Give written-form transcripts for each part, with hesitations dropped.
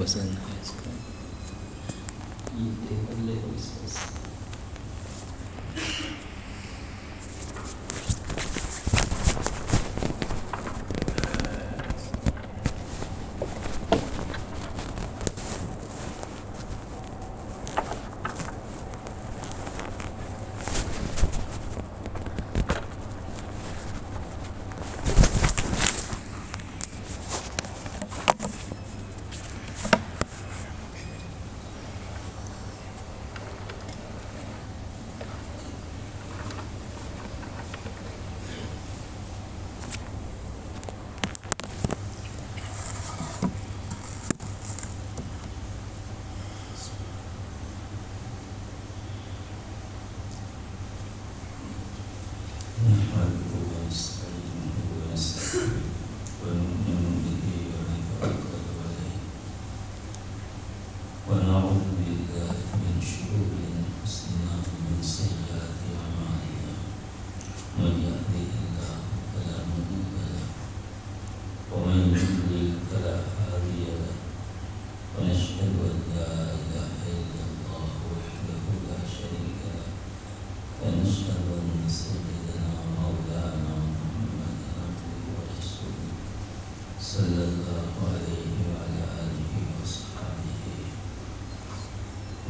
وزن ہے اس کا. یہ لے لو اس کا.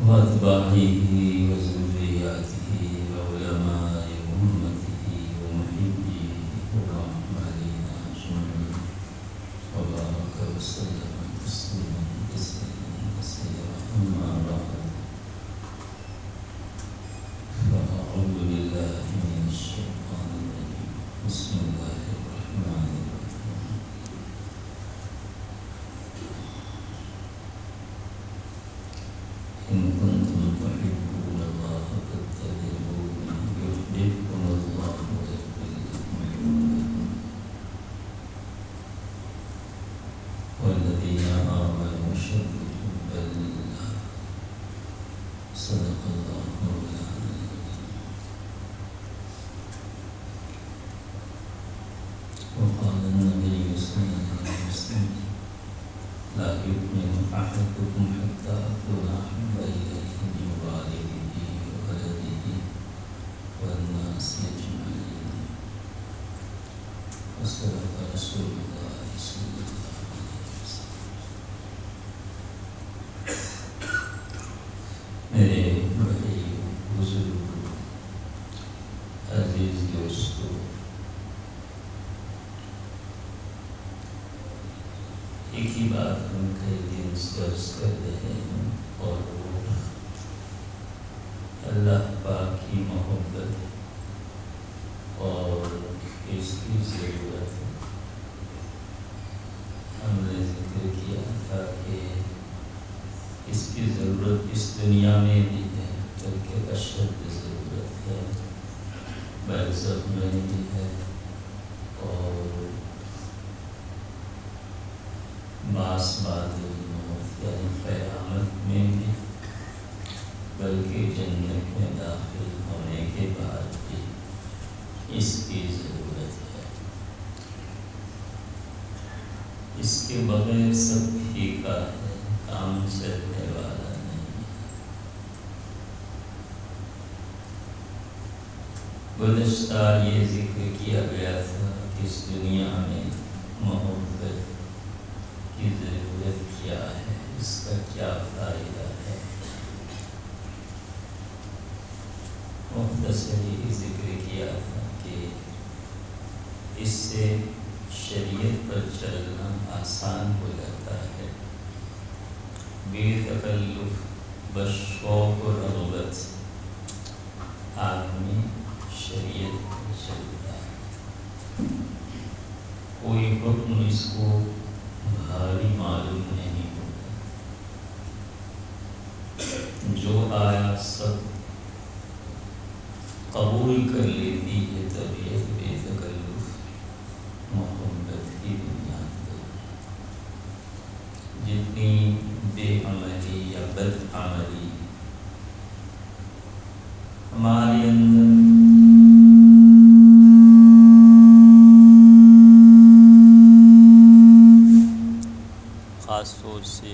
وأتباعه وذرياته وعلماء أمته ومحبيه وأعمالنا أجمعين وبارك وسلم تسليما كثيرا أما بعد فأعوذ بالله من الشيطان الرجيم بسم الله الرحمن الرحيم إن كنتم تحبون الله فاتبعوني يحببكم الله ويغفر لكم ذنوبكم والذين آمنوا أشد حبا لله صدق الله مولانا وقال النبي صلى الله عليه وسلم لا يؤمن أحدكم حتى أكون أحب إليه من والده وولده والناس أجمعين وصدق رسول الله صلى الله عليه وسلم. میرے بڑے بزرگ عزیز دوستو، ایک ہی بات ہم کئی دن سے عرض کر رہے ہیں اور وہ اللہ پاک کی محبت اور اس کی ضرورت. ہم نے ذکر کیا تھا کہ اس کی ضرورت اس دنیا میں بھی ہے بلکہ اشد ضرورت ہے، برزخ میں بھی ہے اور باس بعد الموت یعنی قیامت میں بھی، بلکہ جنت میں داخل ہونے کے بعد بھی اس کی ضرورت ہے. اس کے بغیر سب پھیکا ہے، کام چلنے والا نہیں. گزشتہ یہ ذکر کیا گیا تھا کہ اس دنیا میں محبت کی ضرورت کیا ہے، اس کا کیا فائدہ ہے. مختصری ذکر کیا تھا کہ اس سے شریعت پر چلنا آسان ہو جاتا ہے، بے تکلف بشوق و رغبت آدمی شریعت پر چلتا ہے. کوئی حکم اس کو بھاری معلوم نہیں ہوتا، جو آیا سب قبول کر لیتی ہے طبیعت بے تکلف محبت کی بنیاد پر. جتنی بے عملی یا بد عملی ہمارے اندر خاص طور سے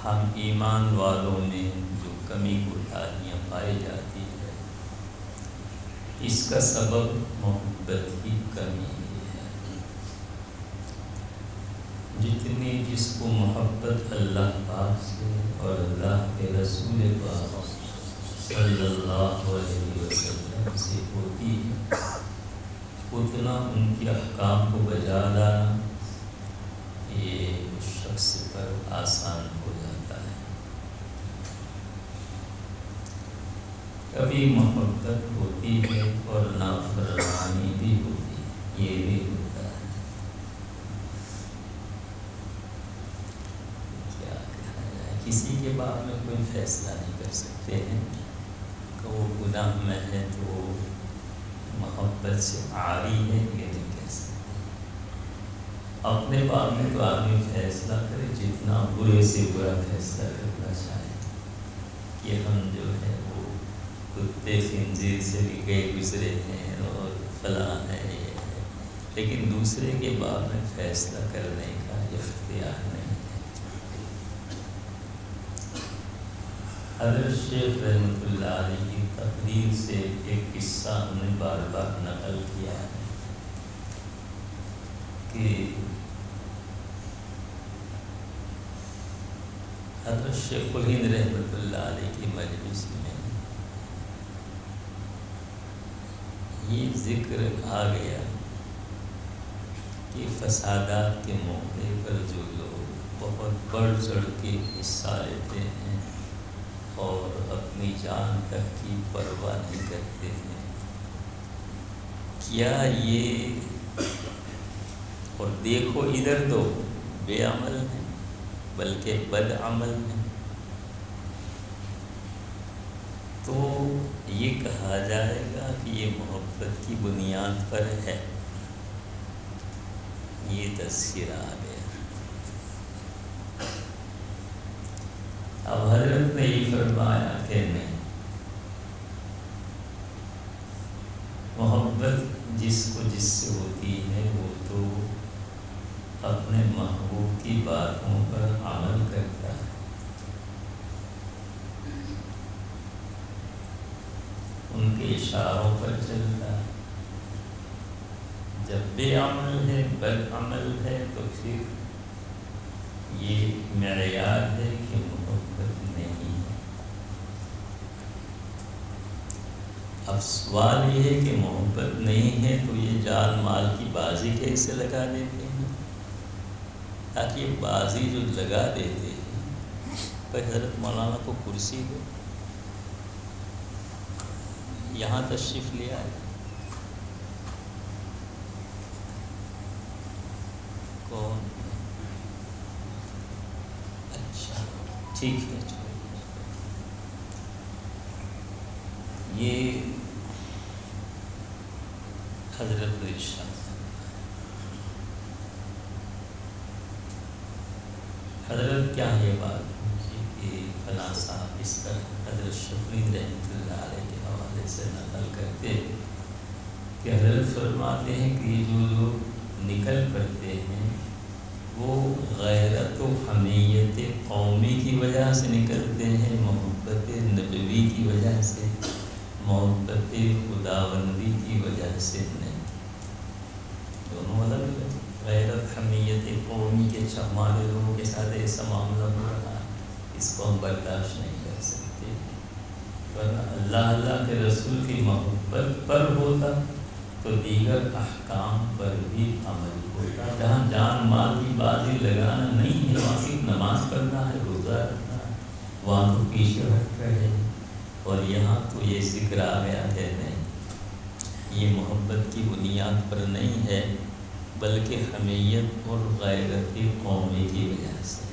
ہم ایمان والوں میں جو کمی کوتاہیاں پائی جاتی ہے، اس کا سبب محبت کی کمی ہے۔ جس کو محبت اللہ پاک سے اور اللہ کے رسول پاک صلی اللہ علیہ وسلم سے ہوتی ہے، اتنا ان کے احکام کو بجا لانا یہ اس شخص پر آسان ہو جاتا ہے۔ کبھی محبت ہوتی ہے اور نافرمانی بھی ہوتی ہے، یہ بھی ہوتا ہے۔ کیا کہا جائے، کسی کے بارے میں کوئی فیصلہ نہیں کر سکتے ہیں کہ وہ گناہ میں ہے تو محبت سے عاری ہے، یہ نہیں کہہ سکتے۔ اپنے بارے میں تو آدمی فیصلہ کرے جتنا برے سے برا فیصلہ کرنا چاہے کہ ہم جو ہے وہ کتے خنزیر سے بھی گئے گزرے ہیں اور فلاں ہے یہ ہے، لیکن دوسرے کے بارے میں فیصلہ کرنے کا اختیار نہیں ہے۔ حضرت شیخ رحمۃ اللہ علیہ کی تقریر سے ایک قصہ ہم نے بار بار نقل کیا ہے کہ حضرت شیخ الہند رحمۃ اللہ علیہ کی مجلس میں یہ ذکر آ گیا کہ فسادات کے موقع پر جو لوگ بہت بڑھ چڑھ کے حصہ لیتے ہیں اور اپنی جان تک کی پرواہ نہیں کرتے ہیں، کیا یہ، اور دیکھو ادھر تو بے عمل ہیں بلکہ بد عمل ہیں، تو یہ کہا جائے گا کہ یہ محبت کی بنیاد پر ہے؟ یہ تذکرہ آ گیا۔ اب حضرت نے یہ فرمایا کہ نہیں، محبت جس سے ہوتی ہے وہ تو اپنے محبوب کی باتوں پر عمل کرتا ہے، ان کے اشاروں پر چلتا ہے۔ جب بے عمل ہے، بد عمل ہے، تو پھر یہ معیار ہے کہ محبت نہیں ہے۔ اب سوال یہ ہے کہ محبت نہیں ہے تو یہ جان مال کی بازی کیسے لگا دیتے ہیں؟ تاکہ یہ بازی جو لگا دیتے ہیں، پر حضرت مولانا کو کرسی دو، یہاں تشریف لے آئے، کون؟ اچھا ٹھیک ہے، یہ حضرت ارشاد، حضرت کیا یہ بات کہ فلاں صاحب اس طرح حضرت شفیع رحمۃ اللہ علیہ کے حوالے سے نقل کرتے کہ حضرت فرماتے ہیں کہ یہ جو لوگ نکل پڑتے ہیں وہ غیرت و حمیت قومی کی وجہ سے نکلتے ہیں، محبت نبوی کی وجہ سے، محبت خداوندی کی وجہ سے نہیں۔ دونوں الگ الگ۔ غیرت حمیت قومی کے ہمارے لوگوں کے ساتھ ایسا معاملہ ہو رہا ہے، اس کو ہم برداشت نہیں کر سکتے، ورنہ اللہ کے رسول کی محبت پر ہوتا تو دیگر احکام پر بھی عمل ہوتا۔ جہاں جان مال کی بازی لگانا نہیں ہے، وہاں صرف نماز پڑھنا ہے، روزہ رکھنا ہے، وہاں تو پیچھے ہٹ رہے ہیں، اور یہاں تو یہ ذکر آ گیا ہے نہیں، یہ محبت کی بنیاد پر نہیں ہے بلکہ حمیت اور غیرت قومی کی وجہ سے۔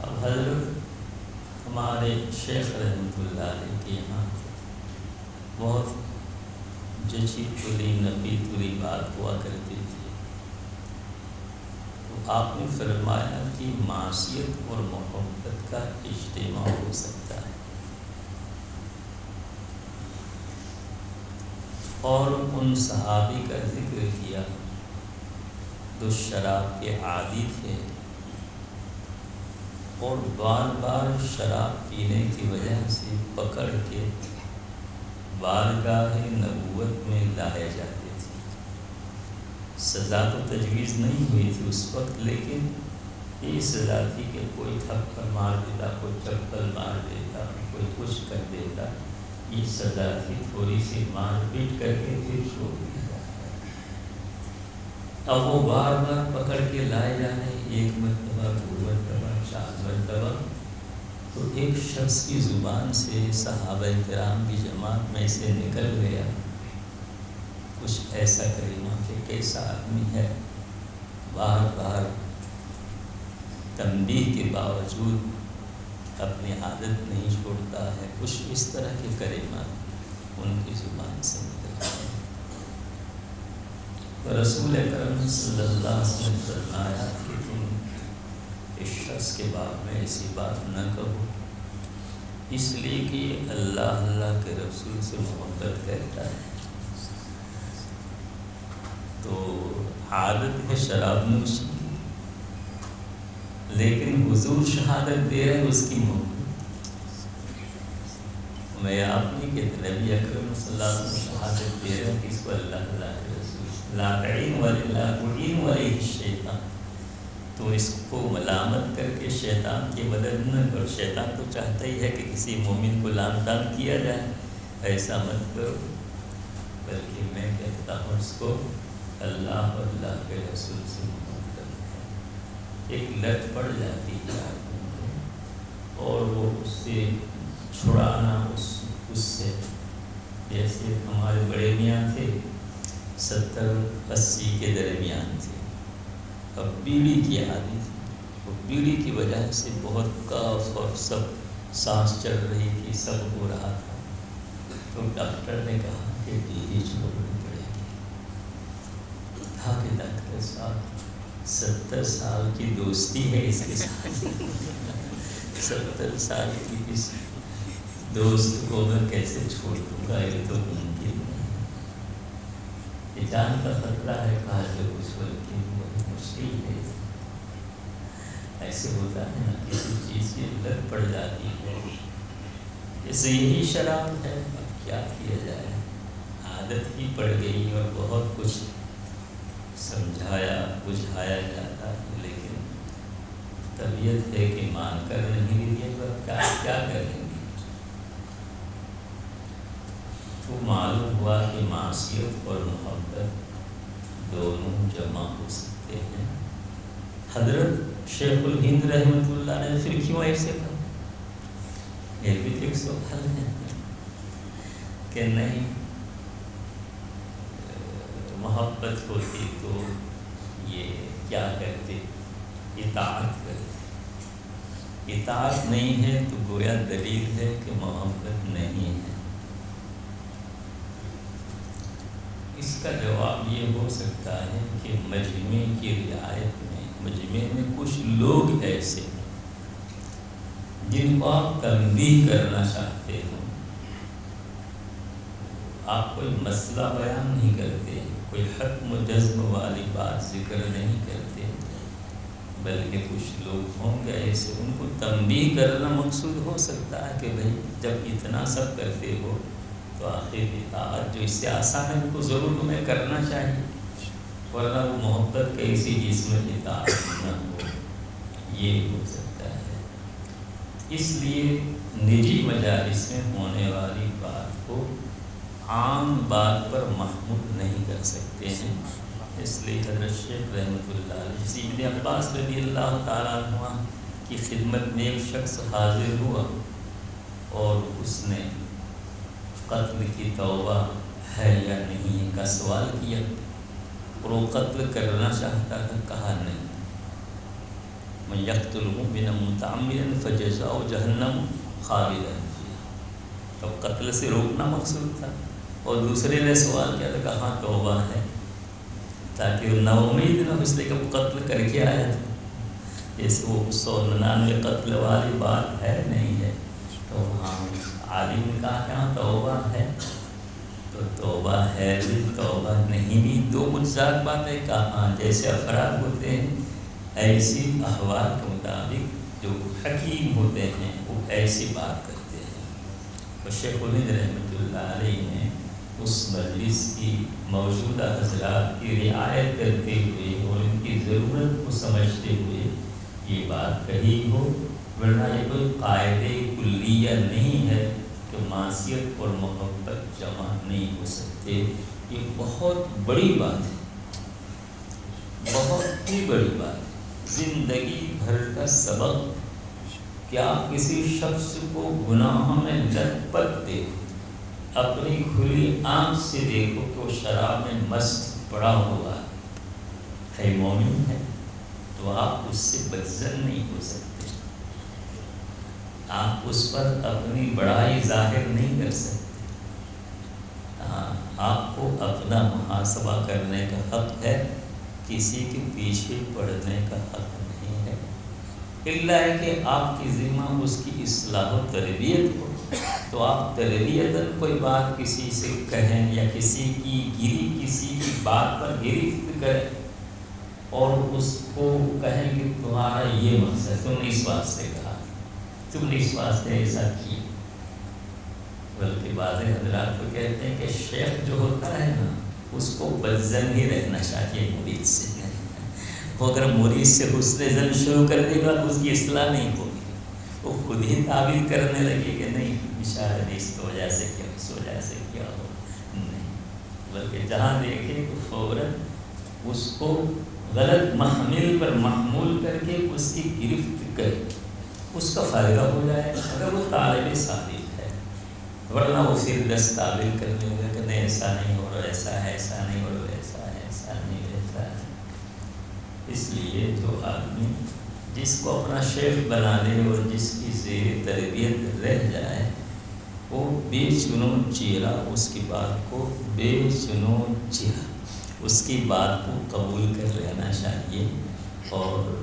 اب حضرت ہمارے شیخ رحمۃ اللہ علیہ کے یہاں بہت جچی تلی نبی تلی بات ہوا کرتی تھی، تو آپ نے فرمایا کہ معصیت اور محبت کا اجتماع ہو سکتا ہے، اور ان صحابی کا ذکر کیا تو شراب کے عادی تھے اور بار بار شراب پینے کی وجہ سے پکڑ کے بارگاہ نبوت میں لائے جاتے تھے۔ سزا تو تجویز نہیں ہوئی تھی اس وقت، لیکن یہ سزا تھی کہ کوئی تھپڑ مار دیتا، کوئی چپل مار دیتا، کوئی کچھ کر دیتا، یہ سزا تھی۔ تھوڑی سی مار پیٹ کر کے پھر چھوڑ دیا۔ اب وہ بار بار پکڑ کے لائے جانے، ایک مرتبہ، دو مرتبہ، 4 مرتبہ، تو ایک شخص کی زبان سے صحابہ کرام کی جماعت میں سے نکل گیا کچھ ایسا کریمہ کہ کیسا آدمی ہے، بار بار تنبیہ کے باوجود اپنی عادت نہیں چھوڑتا ہے۔ کچھ اس طرح کے کریمہ ان کی زبان سے نکل گئے۔ رسول اکرم صلی اللہ علیہ وسلم نے فرمایا کہ تم اس شخص کے بارے میں ایسی بات نہ کہو، اس لیے کہ اللہ کے رسول سے محبت کرتا ہے۔ تو عادت ہے شراب نوشی کی، لیکن حضور شہادت دے رہے اس کی محبت۔ میں آپ نہیں کہتے، نبی اکرم صلی اللہ علیہ وسلم شہادت دے رہے کہ اس کو اللہ کے رسول لا تعین ولی الشیطان، تو اس کو ملامت کر کے شیطان کی مدد نہ کرو۔ شیطان تو چاہتا ہی ہے کہ کسی مومن کو لام تام کیا جائے، ایسا مت کرو، بلکہ میں کہتا ہوں اس کو اللہ اور اللہ کے رسول سے محبت کرو۔ ایک لت پڑ جاتی ہے آدمی کو، اور وہ اس سے چھڑانا اس سے، جیسے ہمارے بڑے میاں تھے 70-80 کے درمیان تھے، اب بیڑی کی عادی تھی، وہ بیڑی کی وجہ سے بہت کف اور سب سانس چل رہی تھی، سب ہو رہا تھا، تو ڈاکٹر نے کہا کہ بیڑی چھوڑنی پڑے گی۔ کہا کہ ڈاکٹر صاحب 70 سال کی دوستی ہے اس کے ساتھ، 70 سال کی اس دوست کو میں کیسے چھوڑ دوں گا، یہ تو ممکن نہیں، یہ جان کا خطرہ ہے۔ کہا جو کچھ بلکہ بہت مشکل ہے، ایسے ہوتا ہے نا، کسی چیز کی لت پڑ جاتی ہے، جیسے یہی شراب ہے، اب کیا کیا جائے، عادت ہی پڑ گئی اور بہت کچھ سمجھایا بجھایا جاتا ہے، لیکن طبیعت ہے کہ مان کر نہیں لیے، پر کیا کریں گے۔ تو معلوم ہوا کہ معصیت اور محبت دونوں جمع ہو سکتے ہیں۔ حضرت شیخ الہند رحمۃ اللہ نے پھر کیوں ایسے کہا، یہ بھی ایک سوال ہے کہ نہیں محبت ہوتی تو یہ کیا کرتے، اطاعت کرتے، اطاعت نہیں ہے تو گویا دلیل ہے کہ محبت نہیں ہے۔ اس کا جواب یہ ہو سکتا ہے کہ مجمع کی رعایت میں، مجمع میں کچھ لوگ ایسے ہیں جن کو آپ تنبیہ کرنا چاہتے ہو، آپ کوئی مسئلہ بیان نہیں کرتے، کوئی حکم و جزم والی بات ذکر نہیں کرتے، بلکہ کچھ لوگ ہوں گے ایسے، ان کو تنبیہ کرنا مقصود ہو سکتا ہے کہ بھائی جب اتنا سب کرتے ہو تو آخر اطاعت جو اس سے آسان ہے ان کو ضرور تمہیں کرنا چاہیے، ورنہ وہ محبت کیسی جس میں اطاعت نہ ہو، یہ ہو سکتا ہے۔ اس لیے نجی مجالس میں ہونے والی بات کو عام بات پر محمول نہیں کر سکتے ہیں، اس لیے حضرت شیخ رحمۃ اللہ علیہ ابن عباس رضی اللہ تعالیٰ عنہ کی خدمت میں ایک شخص حاضر ہوا اور اس نے قتل کی توبہ ہے یا نہیں کا سوال کیا، اور وہ قتل کرنا چاہتا تھا، کہا نہیں، من یقتل مؤمنا متعمدا فجزاؤ جہنم خالدا فیہا، تو قتل سے روکنا مقصود تھا، اور دوسرے نے سوال کیا تھا، کہاں توبہ ہے، تاکہ وہ نا امید نہ ہو، اس لیے کہ وہ قتل کر کے آیا تھا، جیسے وہ 199 قتل والی بات ہے نہیں ہے، تو ہاں عالم نے کہا کہ ہاں توبہ ہے، تو توبہ ہے بھی توبہ نہیں بھی، دو متضاد باتیں کہاں. جیسے افراد ہوتے ہیں ایسی احوال کے مطابق جو حکیم ہوتے ہیں وہ ایسی بات کرتے ہیں. اور شیخ الہند رحمۃ اللہ علیہ نے اس مجلس کی موجودہ حضرات کی رعایت کرتے ہوئے اور ان کی ضرورت کو سمجھتے ہوئے یہ بات کہی ہو، ورنہ یہ کوئی قاعدہ کلیہ نہیں ہے کہ معصیت اور محبت جمع نہیں ہو سکتے. یہ بہت بڑی بات ہے، بہت ہی بڑی بات ہے، زندگی بھر کا سبق کہ آپ کسی شخص کو گناہوں میں لت پت دیکھو، اپنی کھلی آنکھ سے دیکھو کہ وہ شراب میں مست پڑا ہوا ہے مومن ہے، تو آپ اس سے بدظن نہیں ہو سکتے، آپ اس پر اپنی بڑائی ظاہر نہیں کر سکتے. آپ کو اپنا محاسبہ کرنے کا حق ہے، کسی کے پیچھے پڑنے کا حق نہیں ہے، الا ہے کہ آپ کی ذمہ اس کی اصلاح و تربیت ہو. تو آپ تربیتاً کوئی بات کسی سے کہیں یا کسی کی بات پر گرفت کریں اور اس کو کہیں کہ تمہارا یہ مقصد، تم نے اس واسطے کہا، تم نے اس واسطے ایسا کیا. بلکہ بعض حضرات تو کہتے ہیں کہ شیخ جو ہوتا ہے نا اس کو بدظن ہی رہنا چاہیے مرید سے. وہ اگر مرید سے حسن ظن شروع کر دے گا تو اس کی اصلاح نہیں ہوگی، وہ خود ہی تعبیر کرنے لگے کہ نہیں اشارہ اس وجہ سے کیا، اس وجہ سے کیا ہو. نہیں، بلکہ جہاں دیکھے تو فوراً اس کو غلط محمل پر محمول کر کے اس کی گرفت کرے، اس کا فائدہ ہو جائے اگر وہ طالب صادق ہے. ورنہ وہ پھر تعبیر کرنے لگا کہ نہیں ایسا نہیں ہو رہا، ایسا ہے، ایسا نہیں ہو رہا، ایسا ہے، ایسا نہیں، ایسا ہے. اس لیے جو آدمی جس کو اپنا شیخ بنا لے اور جس کی زیر تربیت رہ جائے وہ بے چنون چیرا اس کی بات کو بے چنون چیرا اس کی بات کو قبول کر لینا چاہیے اور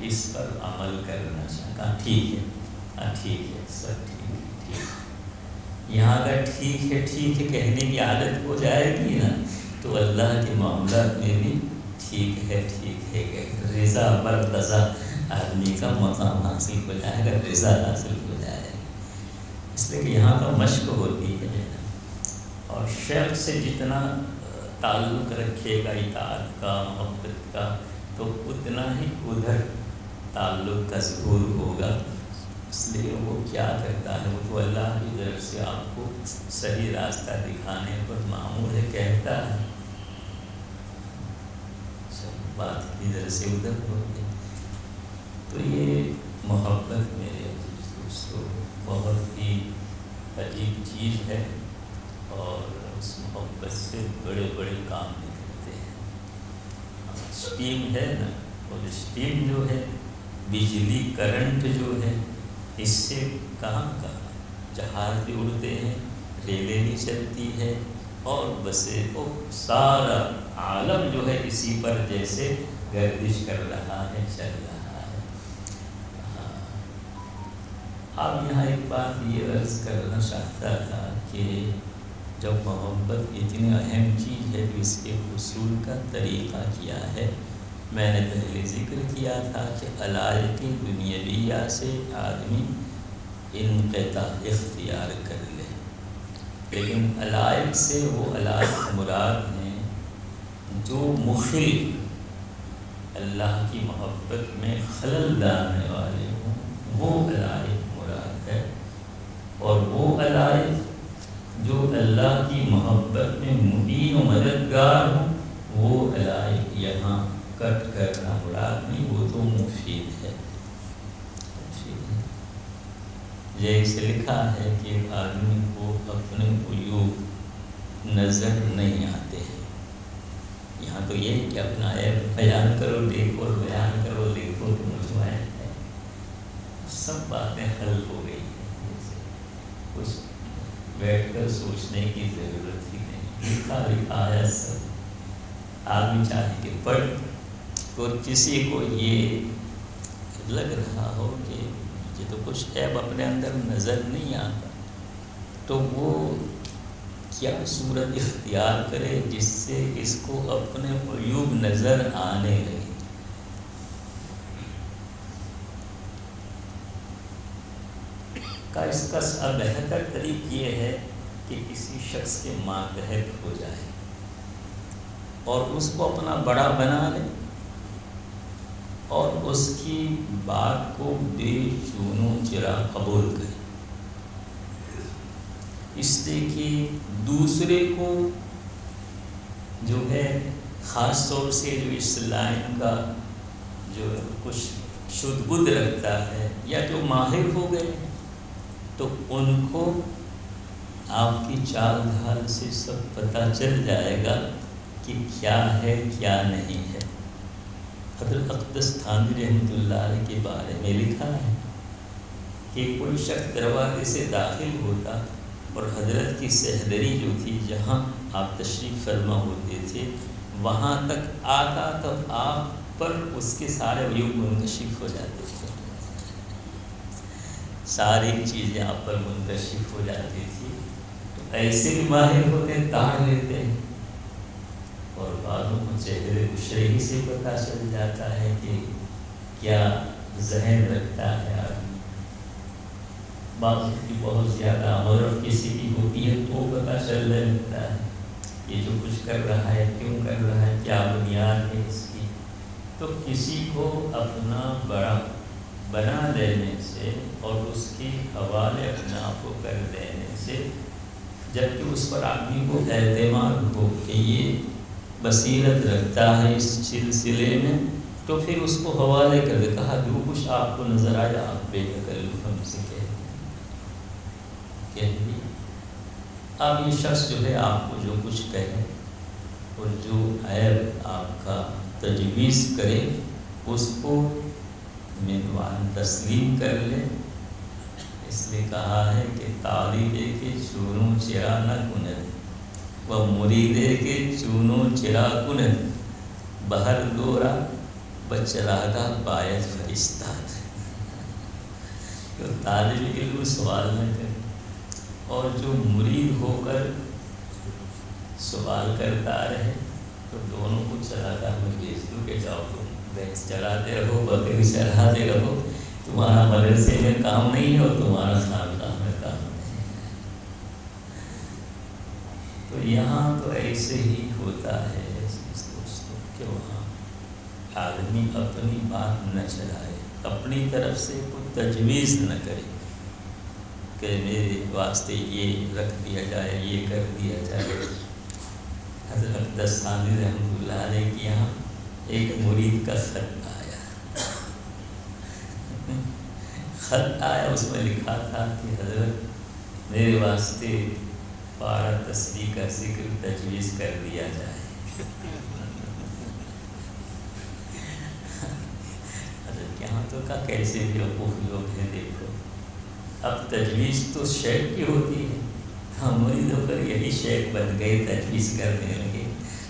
اس پر عمل کرنا چاہیے. ٹھیک ہے، ٹھیک ہے، سب ٹھیک ہے، ٹھیک ہے. یہاں اگر ٹھیک ہے کہنے کی عادت ہو جائے گی نا تو اللہ کے معاملات میں بھی ٹھیک ہے کہ رضا برضا آدمی کا مقام حاصل ہو جائے گا، رضا حاصل ہو جائے گا. اس لیے کہ یہاں کا مشق ہوتی ہے اور شیخ سے جتنا تعلق رکھے گا اطاعت کا، محبت کا، تو اتنا ہی ادھر تعلق کا ظہور ہوگا. اس لیے وہ کیا کرتا ہے، وہ تو اللہ کی طرف سے آپ کو صحیح راستہ دکھانے پر مأمور ہے، کہتا ہے بات ادھر سے ادھر ہو گئی. تو یہ محبت میرے دوستوں بہت ہی عجیب چیز ہے اور اس محبت سے بڑے بڑے کام نکلتے ہیں. اسٹیم ہے نا، اور اسٹیم جو ہے بجلی کرنٹ جو ہے اس سے کہاں جہاز بھی اڑتے ہیں، ریلیں بھی چلتی ہے اور بسیں، وہ سارا عالم جو ہے اسی پر جیسے گردش کر رہا ہے، چل رہا ہے. اب یہاں ایک بات یہ عرض کرنا چاہتا تھا کہ جب محبت اتنی اہم چیز ہے تو اس کے حصول کا طریقہ کیا ہے. میں نے پہلے ذکر کیا تھا کہ علائق دنیویہ سے آدمی انقطاع اختیار کر لے، لیکن علائق سے وہ علائق مراد ہیں جو مخل اللہ کی محبت میں خلل ڈالنے والے ہوں، وہ علائق مراد ہے. اور وہ علائق جو اللہ کی محبت میں معین و مددگار ہوں وہ علائق یہاں کٹ کرنا مراد نہیں، وہ تو مفید ہے. جیسے لکھا ہے کہ ایک آدمی کو اپنے عیوب نظر نہیں آتے ہیں. یہاں تو یہ ہے کہ اپنا عیب بیان کرو دیکھو، اور بیان کرو دیکھو تو مجھے ہے. سب باتیں حل ہو گئی ہیں، کچھ بیٹھ کر سوچنے کی ضرورت ہی نہیں. لکھا ہے سب، آدمی چاہے کہ پڑھ. تو کسی کو یہ لگ رہا ہو کہ مجھے تو کچھ عیب اپنے اندر نظر نہیں آتا تو وہ کیا صورت اختیار کرے جس سے اس کو اپنے عیوب نظر آنے لگے. اس کا بہتر طریق یہ ہے کہ کسی شخص کے ماتحت ہو جائے اور اس کو اپنا بڑا بنا لے اور اس کی بات کو بے چون و چرا قبول کرے. اس لیے کہ دوسرے کو جو ہے خاص طور سے جو اسلام کا جو کچھ شدھ بدھ رکھتا ہے یا جو ماہر ہو گئے تو ان کو آپ کی چال ڈھال سے سب پتہ چل جائے گا کہ کیا ہے کیا نہیں ہے. حضرت اقدس تھانوی رحمۃ اللہ علیہ کے بارے میں لکھا ہے کہ کوئی شخص دروازے سے داخل ہوتا اور حضرت کی سہدری جو تھی جہاں آپ تشریف فرما ہوتے تھے وہاں تک آتا تب آپ پر اس کے سارے عیوب منکشف ہو جاتے تھے. ساری چیزیں آپ پر منکشف ہو جاتی تھی. تو ایسے بھی ماہر ہوتے تاڑ لیتے ہیں اور بعضوں کو چہرے اشرے ہی سے پتہ چل جاتا ہے کہ کیا ذہن رکھتا ہے آدمی. بعضوں کی بہت زیادہ عورت کسی کی ہوتی ہے تو پتہ چلنے لگتا ہے یہ جو کچھ کر رہا ہے کیوں کر رہا ہے کیا بنیاد ہے اس کی. تو کسی کو اپنا بڑا بنا دینے سے اور اس کی حوالے اپنے آپ کو کر دینے سے جبکہ اس پر آدمی کو اعتماد ہو کہ یہ بصیرت رکھتا ہے اس سلسلے میں تو پھر اس کو حوالے کر دے. کہا جو کچھ آپ کو نظر آیا آپ بے تکلف ہم سے کہہ دیا. اب یہ شخص جو ہے آپ کو جو کچھ کہے اور جو عیب آپ کا تجویز کرے اس کو منوان تسلیم کر لے. اس لیے کہا ہے کہ طالبے کے چونوں چرا نہ کند و مریدے کے چونوں چرا کند بہر دورا بچراغا باید فرشتات. تو طالب علم سوال نہ کرے اور جو مرید ہو کر سوال کرتا رہے تو دونوں کو چراغا میں بھیج دوں کہ جاؤ تم بھینس چراتے رہو بکری چراتے رہو. تمہارا مدرسے میں کام نہیں ہے اور تمہارا خانقاہ میں کام نہیں ہے. تو یہاں تو ایسے ہی ہوتا ہے دوستوں کہ وہاں آدمی اپنی بات نہ چلائے اپنی طرف سے کوئی تجویز نہ کرے کہ میرے واسطے یہ رکھ دیا جائے یہ کر دیا جائے. حضرت اقدس تھانوی رحمۃ اللہ علیہ کے یہاں ایک مرید کا خط آیا اس میں لکھا تھا کہ حضرت میرے واسطے پارہ تسبیح کا ذکر تجویز کر دیا جائے. حضرت یہاں تو کا کیسے بیوقوف لوگ ہیں دیکھو. اب تجویز تو شیخ کی ہوتی ہے ہم مرید ہو کر یہی شیخ بن گئے تجویز کرنے لگے.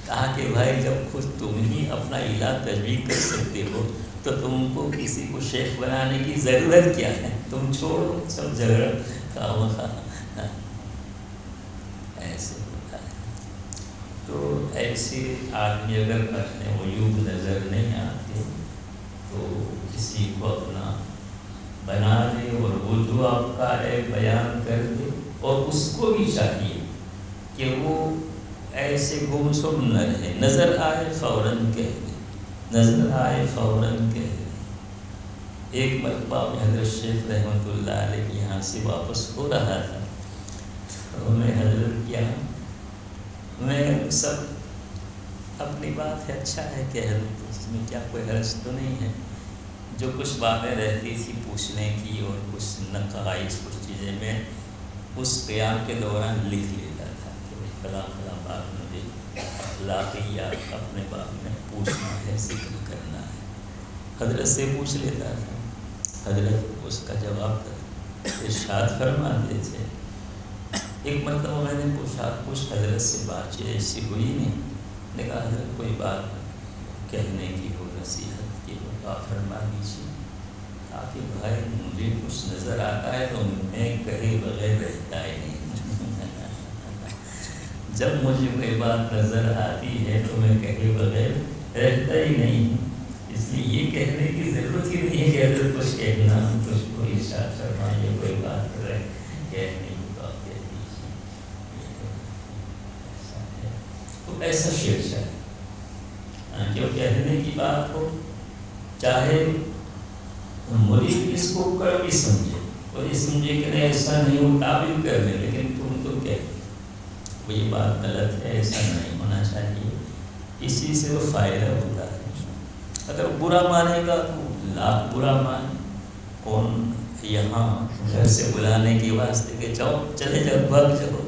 کہا کہ بھائی جب خود تم ہی اپنا علاج تجویز کر سکتے ہو تو تم کو کسی کو شیخ بنانے کی ضرورت کیا ہے. تم چھوڑو سب جھگڑا خواہ ایسے ہوتا ہے. تو ایسے آدمی اگر اپنے عیوب نظر نہیں آتے تو کسی کو اپنا بنا دے اور وہ جو آپ کا عیب بیان کر دے اور اس کو بھی چاہیے کہ وہ ایسے گمسم نہ رہے. نظر آئے فوراً کہہ دے نظر آئے فوراً کہہ دے. ایک مرتبہ میں حضرت شیخ رحمۃ اللہ علیہ کے یہاں سے واپس ہو رہا تھا تو میں حضرت کیا میں سب اپنی بات ہے اچھا ہے کہ حضرت اس میں کیا کوئی حرج تو نہیں ہے. جو کچھ باتیں رہتی تھی پوچھنے کی اور کچھ نقائص کچھ چیزیں میں اس قیام کے دوران لکھ لیتا تھا کہ فلاں فلاں بات مجھے اخلاقیات اپنے بات میں پوچھنا ہے ذکر کرنا ہے. حضرت سے پوچھ لیتا تھا. حضرت اس کا جواب ارشاد فرماتے تھے. ایک مرتبہ میں نے پوچھا کچھ حضرت سے بات چیت ایسی ہوئی نہیں. نے کہا حضرت کوئی بات کہنے کی ہو نصیحت کی ہو آپ فرما دیجیے. کہ بھائی مجھے کچھ نظر آتا ہے تو میں کہے بغیر رہتا ہی نہیں. جب مجھے کوئی بات نظر آتی ہے تو میں کہے بغیر رہتا ہی نہیں ہوں، اس لیے یہ کہنے کی ضرورت ہی نہیں ہے کہ اگر کچھ کہنا کچھ کو ارشاد فرمائیے کوئی بات رہے کہنے کی تو آپ کہہ دیجیے، ایسا ہے تو ایسا شعر ہے جو کہنے کی بات ہو، چاہے مرید اس کو کڑوی سمجھے اور یہ سمجھے کہ نہیں ایسا نہیں ہو تعبیر کر لیں، لیکن تم تو کہہ وہ یہ بات غلط ہے، ایسا نہیں ہونا چاہیے، اسی سے وہ فائدہ ہوتا ہے۔ اگر برا مانے گا تو لاکھ برا مانے، کون یہاں گھر سے بلانے کے واسطے کہ جاؤ چلے جاؤ بھاگ جاؤ،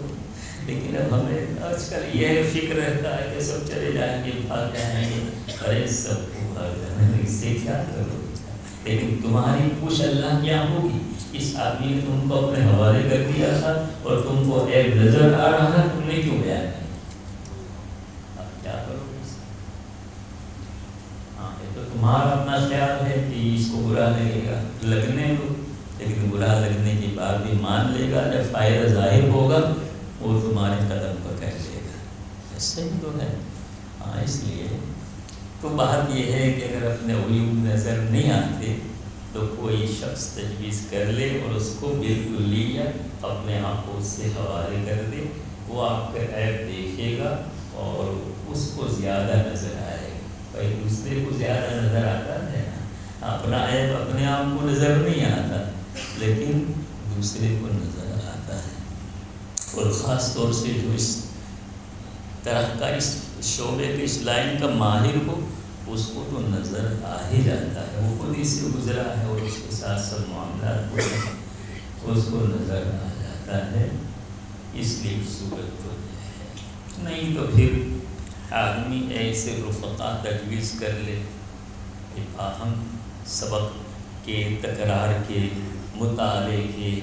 لیکن اب ہمیں آج کل یہ فکر رہتا ہے کہ سب چلے جائیں گے بھاگ جائیں گے، ارے سب کو بھاگ جائیں گے، اس سے کیا کرو، لیکن تمہاری پوچھ اللہ کیا ہوگی، اس آدمی نے تم کو اپنے حوالے کر دیا تھا اور تم کو ایک نظر آ رہا ہے، تم نے کیوں بیان نہیں، اب کیا کرو گے؟ ہاں یہ تو تمہارا اپنا خیال ہے کہ اس کو برا لگے گا، لگنے دو، لیکن برا لگنے کے بعد بھی مان لے گا، جب فائدہ ظاہر ہوگا وہ تمہارے قدم پکڑ لے گا، ایسے ہی تو ہے۔ ہاں اس لیے تو بات یہ ہے کہ اگر اپنے عیوب نظر نہیں آتے تو کوئی شخص تجویز کر لے اور اس کو بالکلیہ اپنے آنکھوں سے حوالے کر دے، وہ آپ کا عیب دیکھے گا اور اس کو زیادہ نظر آئے گا۔ بھائی دوسرے کو زیادہ نظر آتا ہے نا، اپنا عیب اپنے آپ کو نظر نہیں آتا لیکن دوسرے کو نظر آتا ہے، اور خاص طور سے جو اس طرح کا اس شعبے کے اس لائن کا ماہر ہو اس کو تو نظر آ ہی جاتا ہے، وہ خود ہی سے گزرا ہے اور اس کے ساتھ سب معاملات ہوتے ہیں، اس کو نظر آ جاتا ہے، اس لیے صورت تو ہے، نہیں تو پھر آدمی ایسے رفقا تجویز کر لے کہ اہم سبق کے تکرار کے مطالعے کے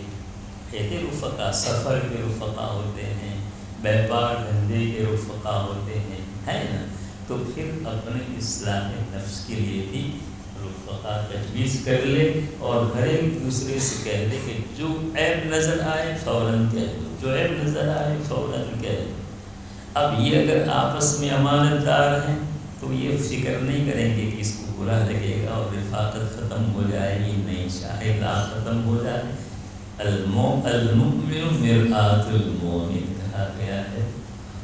ایسے رفقا، سفر کے رفقا ہوتے ہیں، بیپار دھندے کے رفقا ہوتے ہیں، ہے نا، تو پھر اپنے اصلاح نفس کے لیے بھی رفقا تجویز کر لے اور ہر ایک دوسرے سے کہہ دے کہ جو عیب نظر آئے فوراً کہہ دو، جو عیب نظر آئے فوراً کہہ دو۔ اب یہ اگر آپس میں امانت دار ہیں تو یہ فکر نہیں کریں گے کہ اس کو برا لگے گا اور رفاقت ختم ہو جائے گی، نہیں، چاہے لا ختم ہو جائے، المؤمن مرآۃ المؤمن کہا گیا ہے،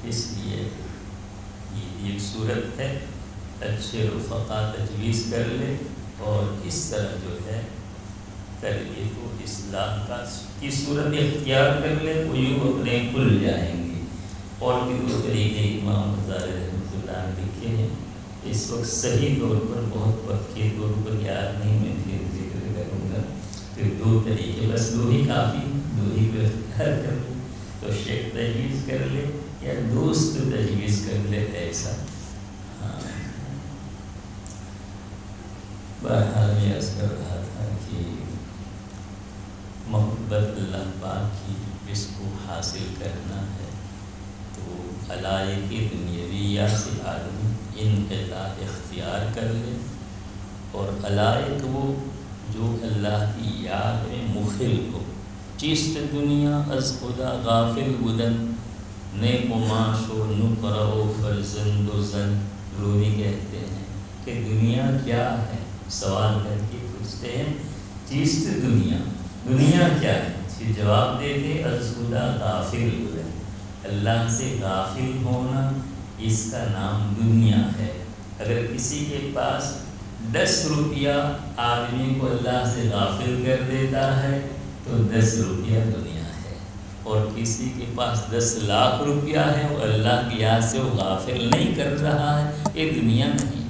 اس لیے یہ ایک صورت ہے، اچھے رفقا تجویز کر لے اور اس طرح جو ہے تربیت و اصلاح کی صورت اختیار کر لے، وہ یوں اپنے کھل جائیں گے۔ اور بھی دو طریقے امام غزالی رحمۃ اللہ نے لکھے ہیں، اس وقت صحیح طور پر بہت وقت کے طور پر یاد نہیں، میں پھر ذکر کروں گا، پھر دو طریقے بس دو ہی کافی، دو ہی کو اختیار کر لے، تو شیخ تجویز کر لے یا دوست تجویز کر لے، ایسا۔ ہاں بہرحال میں عرض کر رہا تھا کہ محبت اللہ پاک کی جس کو حاصل کرنا ہے تو علائق دنیویہ سے آدمی انقطاع اختیار کر لے، اور علائق وہ جو اللہ کی یاد میں مخل ہو، چیست دنیا از خدا غافل بدن، نیک و معاش و نقرہ و فرزند و زن، رومی کہتے ہیں کہ دنیا کیا ہے، سوال کر کے پوچھتے ہیں چیست دنیا، دنیا کیا ہے، پھر جواب دیتے از خدا غافل بدن، اللہ سے غافل ہونا اس کا نام دنیا ہے۔ اگر کسی کے پاس 10 روپیہ آدمی کو اللہ سے غافل کر دیتا ہے تو 10 روپیہ دنیا ہے، اور کسی کے پاس 10 لاکھ روپیہ ہے وہ اللہ کی یاد سے وہ غافل نہیں کر رہا ہے، یہ دنیا نہیں۔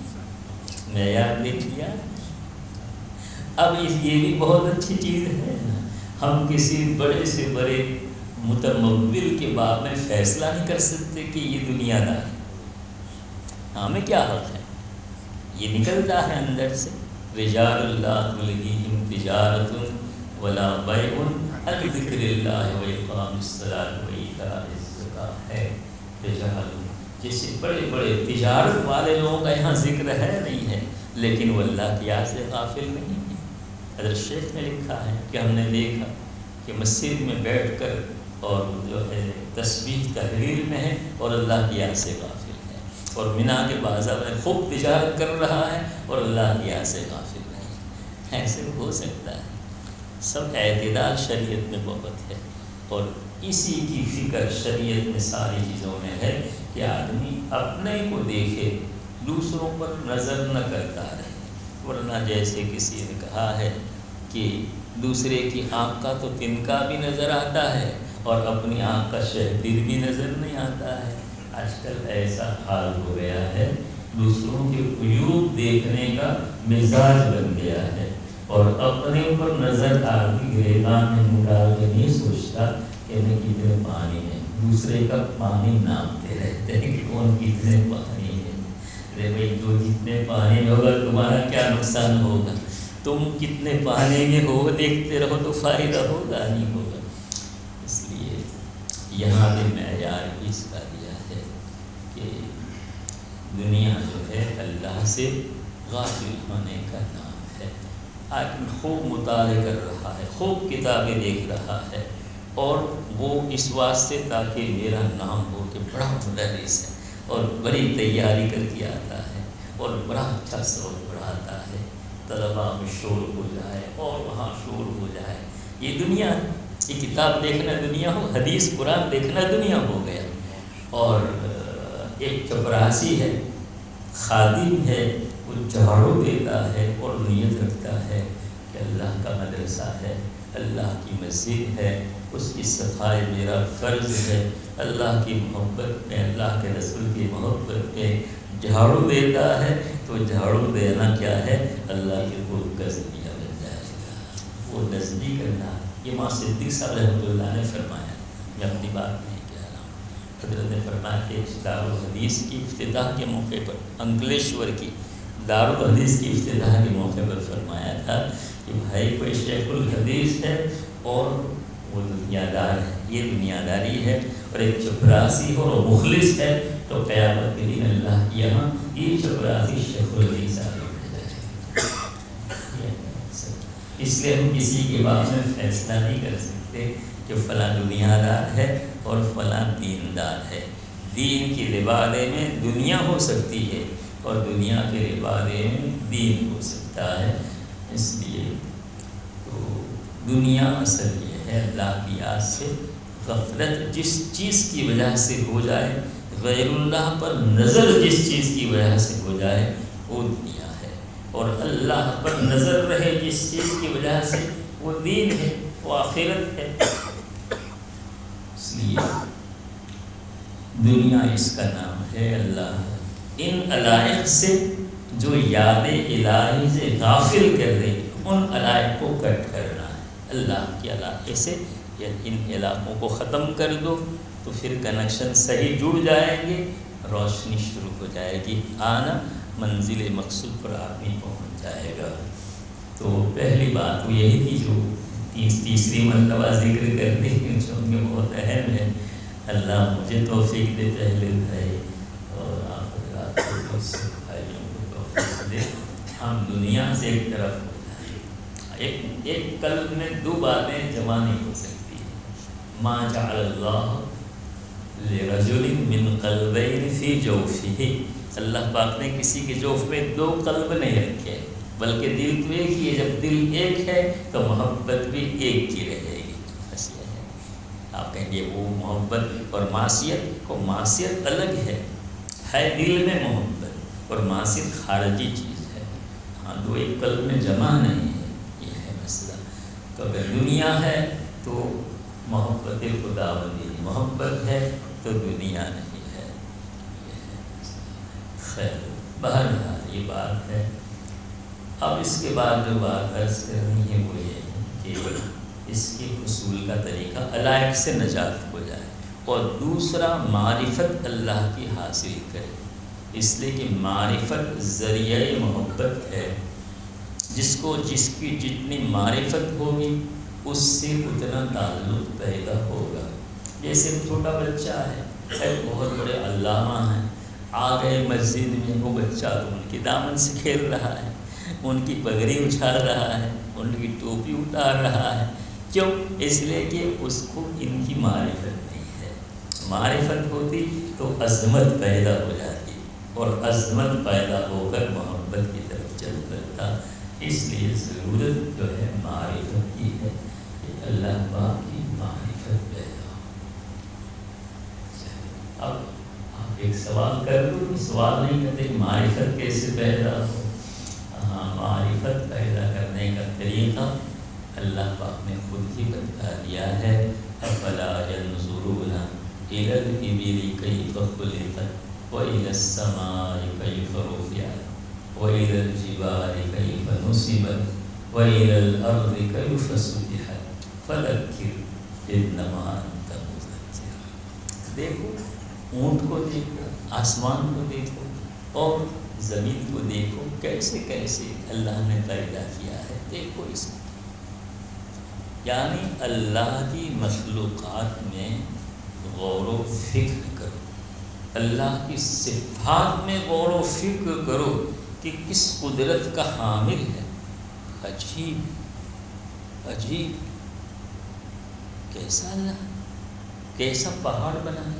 معیار دیکھ لیا۔ اب یہ بھی بہت اچھی چیز ہے، ہم کسی بڑے سے بڑے متمول کے باب میں فیصلہ نہیں کر سکتے کہ یہ دنیا دار ہے، ہمیں کیا حق ہے، یہ نکلتا ہے اندر سے، رجال اللہ تلہیہم تجارت ولا بیع عن ذکر اللہ واقام الصلاۃ وایتاء الزکاۃ ہے۔ رجال جیسے بڑے بڑے تجارت والے لوگوں کا یہاں ذکر ہے نہیں ہے، لیکن وہ اللہ کی یاد سے غافل نہیں ہے۔ حضرت شیخ نے لکھا ہے کہ ہم نے دیکھا کہ مسجد میں بیٹھ کر اور جو ہے تسبیح تحلیل میں ہے اور اللہ کی یاد سے غافل ہے، اور مینا کے بازار میں خوب تجارت کر رہا ہے اور اللہ کی یاد سے غافل نہیں۔ ایسے ہو سکتا ہے؟ سب اعتدال شریعت میں بہت ہے، اور اسی کی فکر شریعت میں ساری چیزوں میں ہے کہ آدمی اپنے کو دیکھے، دوسروں پر نظر نہ کرتا رہے، ورنہ جیسے کسی نے کہا ہے کہ دوسرے کی آنکھ کا تو تنکا بھی نظر آتا ہے اور اپنی آنکھ کا شہدر بھی نظر نہیں آتا ہے۔ آج کل ایسا حال ہو گیا ہے، دوسروں کے عیوب دیکھنے کا مزاج بن گیا ہے، اور اپنے اوپر نظر آدمی گریبان میں منہ ڈال کے نہیں سوچتا کہ میں کتنے پانی میں، دوسرے کا پانی ناپتے رہتے ہیں کہ کون کتنے پانی ہے۔ ارے بھائی، جو جتنے پانی میں ہوگا تمہارا کیا نقصان ہوگا؟ تم کتنے پانی میں ہو دیکھتے رہو تو فائدہ ہوگا نہیں ہوگا۔ اس لیے یہاں بھی معیار اس کا دیا ہے کہ دنیا جو ہے اللہ سے غافل ہونے کا نام ہے۔ آدمی خوب مطالعہ کر رہا ہے، خوب کتابیں دیکھ رہا ہے، اور وہ اس واسطے تاکہ میرا نام ہو کہ بڑا مدرس ہے اور بڑی تیاری کر کے آتا ہے اور بڑا اچھا سبق پڑھاتا ہے، طلباء میں شور ہو جائے اور وہاں شور ہو جائے۔ یہ دنیا، یہ کتاب دیکھنا دنیا ہو، حدیث قرآن دیکھنا دنیا ہو گیا۔ اور ایک چپراسی ہے، خادم ہے، وہ جھاڑو دیتا ہے اور نیت رکھتا ہے کہ اللہ کا مدرسہ ہے، اللہ کی مسجد ہے، اس کی صفائی میرا فرض ہے، اللہ کی محبت میں، اللہ کے رسول کی محبت میں جھاڑو دیتا ہے تو جھاڑو دینا کیا ہے؟ اللہ کے قرب کا ذریعہ بن جائے گا، وہ نزدیک کرنا۔ یہ امام صدیق صاحب رحمۃ اللہ نے فرمایا، میں اپنی بات نہیں کہہ رہا ہوں۔ حضرت نے فرمایا کہ دارالحدیث کی افتتاح کے موقع پر، انکلیشور کی دارالحدیث کی افتتاح کے موقع پر فرمایا تھا کہ بھائی کوئی شیخ الحدیث ہے اور وہ دنیا دار ہے، یہ دنیا داری ہے، اور ایک چپراسی ہو اور مخلص ہے تو قیامت کے دن اللہ کے یہاں یہ چپراسی شیخ الحدیث آگے بڑھ جائے گا۔ اس لیے ہم کسی کے بارے میں فیصلہ نہیں کر سکتے کہ فلاں دنیا دار ہے اور فلاں دیندار ہے۔ دین کے لبادے میں دنیا ہو سکتی ہے اور دنیا کے لبادے میں دین ہو سکتا ہے۔ اس لیے تو دنیا اصل یہ ہے، اللہ کی یاد سے غفلت جس چیز کی وجہ سے ہو جائے، غیر اللہ پر نظر جس چیز کی وجہ سے ہو جائے، وہ دنیا ہے، اور اللہ پر نظر رہے جس چیز کی وجہ سے، وہ دین ہے، وہ آخرت ہے۔ اس لیے دنیا اس کا نام ہے۔ اللہ ان علائق سے جو یاد الہی سے غافل کر دے، ان علائق کو کٹ کرنا ہے۔ اللہ کے علاقے سے ان علاقوں کو ختم کر دو تو پھر کنیکشن صحیح جڑ جائیں گے، روشنی شروع ہو جائے گی، آنا منزل مقصود پر آدمی پہنچ جائے گا۔ تو پہلی بات تو یہی تھی جو تیسری مرتبہ ذکر کر دی، جو کہ بہت اہم ہے۔ اللہ مجھے توفیق دے پہلے بھائی، اور آپ حضرات کو دوسرے بھائیوں کو توفیق دے، ہم دنیا سے ایک طرف ہو جائیں۔ ایک قلب میں دو باتیں جمع نہیں ہو سکتی۔ ما جعل اللہ لرجل من قلبین فی جوفہ، اللہ پاک نے کسی کے جوف میں دو قلب نہیں رکھے، بلکہ دل تو ایک ہی ہے۔ جب دل ایک ہے تو محبت بھی ایک کی رہے گی۔ بس یہ ہے، آپ کہیں گے وہ محبت اور معصیت کو، معصیت الگ ہے دل میں محبت، اور معصیت خارجی چیز ہے، ہاں دو ایک قلب میں جمع نہیں ہے، یہ ہے مسئلہ۔ تو اگر دنیا ہے تو محبت خداوندی محبت ہے تو دنیا نہیں ہے، یہ ہے۔ خیر، بہرحال یہ بات ہے۔ اب اس کے بعد جو بات عرض کرنی ہے وہ یہ ہے کہ اس کے حصول کا طریقہ علائق سے نجات ہو جائے، اور دوسرا معرفت اللہ کی حاصل کرے، اس لیے کہ معرفت ذریعہ محبت ہے۔ جس کی جتنی معرفت ہوگی اس سے اتنا تعلق پیدا ہوگا۔ جیسے چھوٹا بچہ ہے، ایک بہت بڑے علامہ ہیں، آ گئے مسجد میں، وہ بچہ تو ان کے دامن سے کھیل رہا ہے، ان کی پگڑی اچھال رہا ہے، ان کی ٹوپی اتار رہا ہے۔ کیوں؟ اس لیے کہ اس کو ان کی معرفت نہیں ہے۔ معرفت ہوتی تو عظمت پیدا ہو جاتی، اور عظمت پیدا ہو کر محبت کی طرف چل کرتا۔ اس لیے ضرورت جو ہے معرفت کی ہے کہ اللہ پاک کی معرفت پیدا ہو۔ اب آپ ایک سوال کر دو، سوال نہیں کرتے معرفت کیسے پیدا ہو۔ ہاں، معرفت پیدا کرنے کا طریقہ اللہ پاک نے خود ہی بتا دیا ہے۔ افلا ينظرون الى الابل كيف خلقت والى السماء كيف رفعت والى الجبال كيف نصبت والى الارض كيف سطحت فذكر انما انت مذكر۔ دیکھو اونٹ کو دیکھو، آسمان کو دیکھو اور زمین کو دیکھو، کیسے کیسے اللہ نے پیدا کیا ہے، دیکھو اس کو۔ یعنی اللہ کی مخلوقات میں غور و فکر کرو، اللہ کی صفات میں غور و فکر کرو کہ کس قدرت کا حامل ہے۔ عجیب عجیب، کیسا اللہ، کیسا پہاڑ بنا ہے،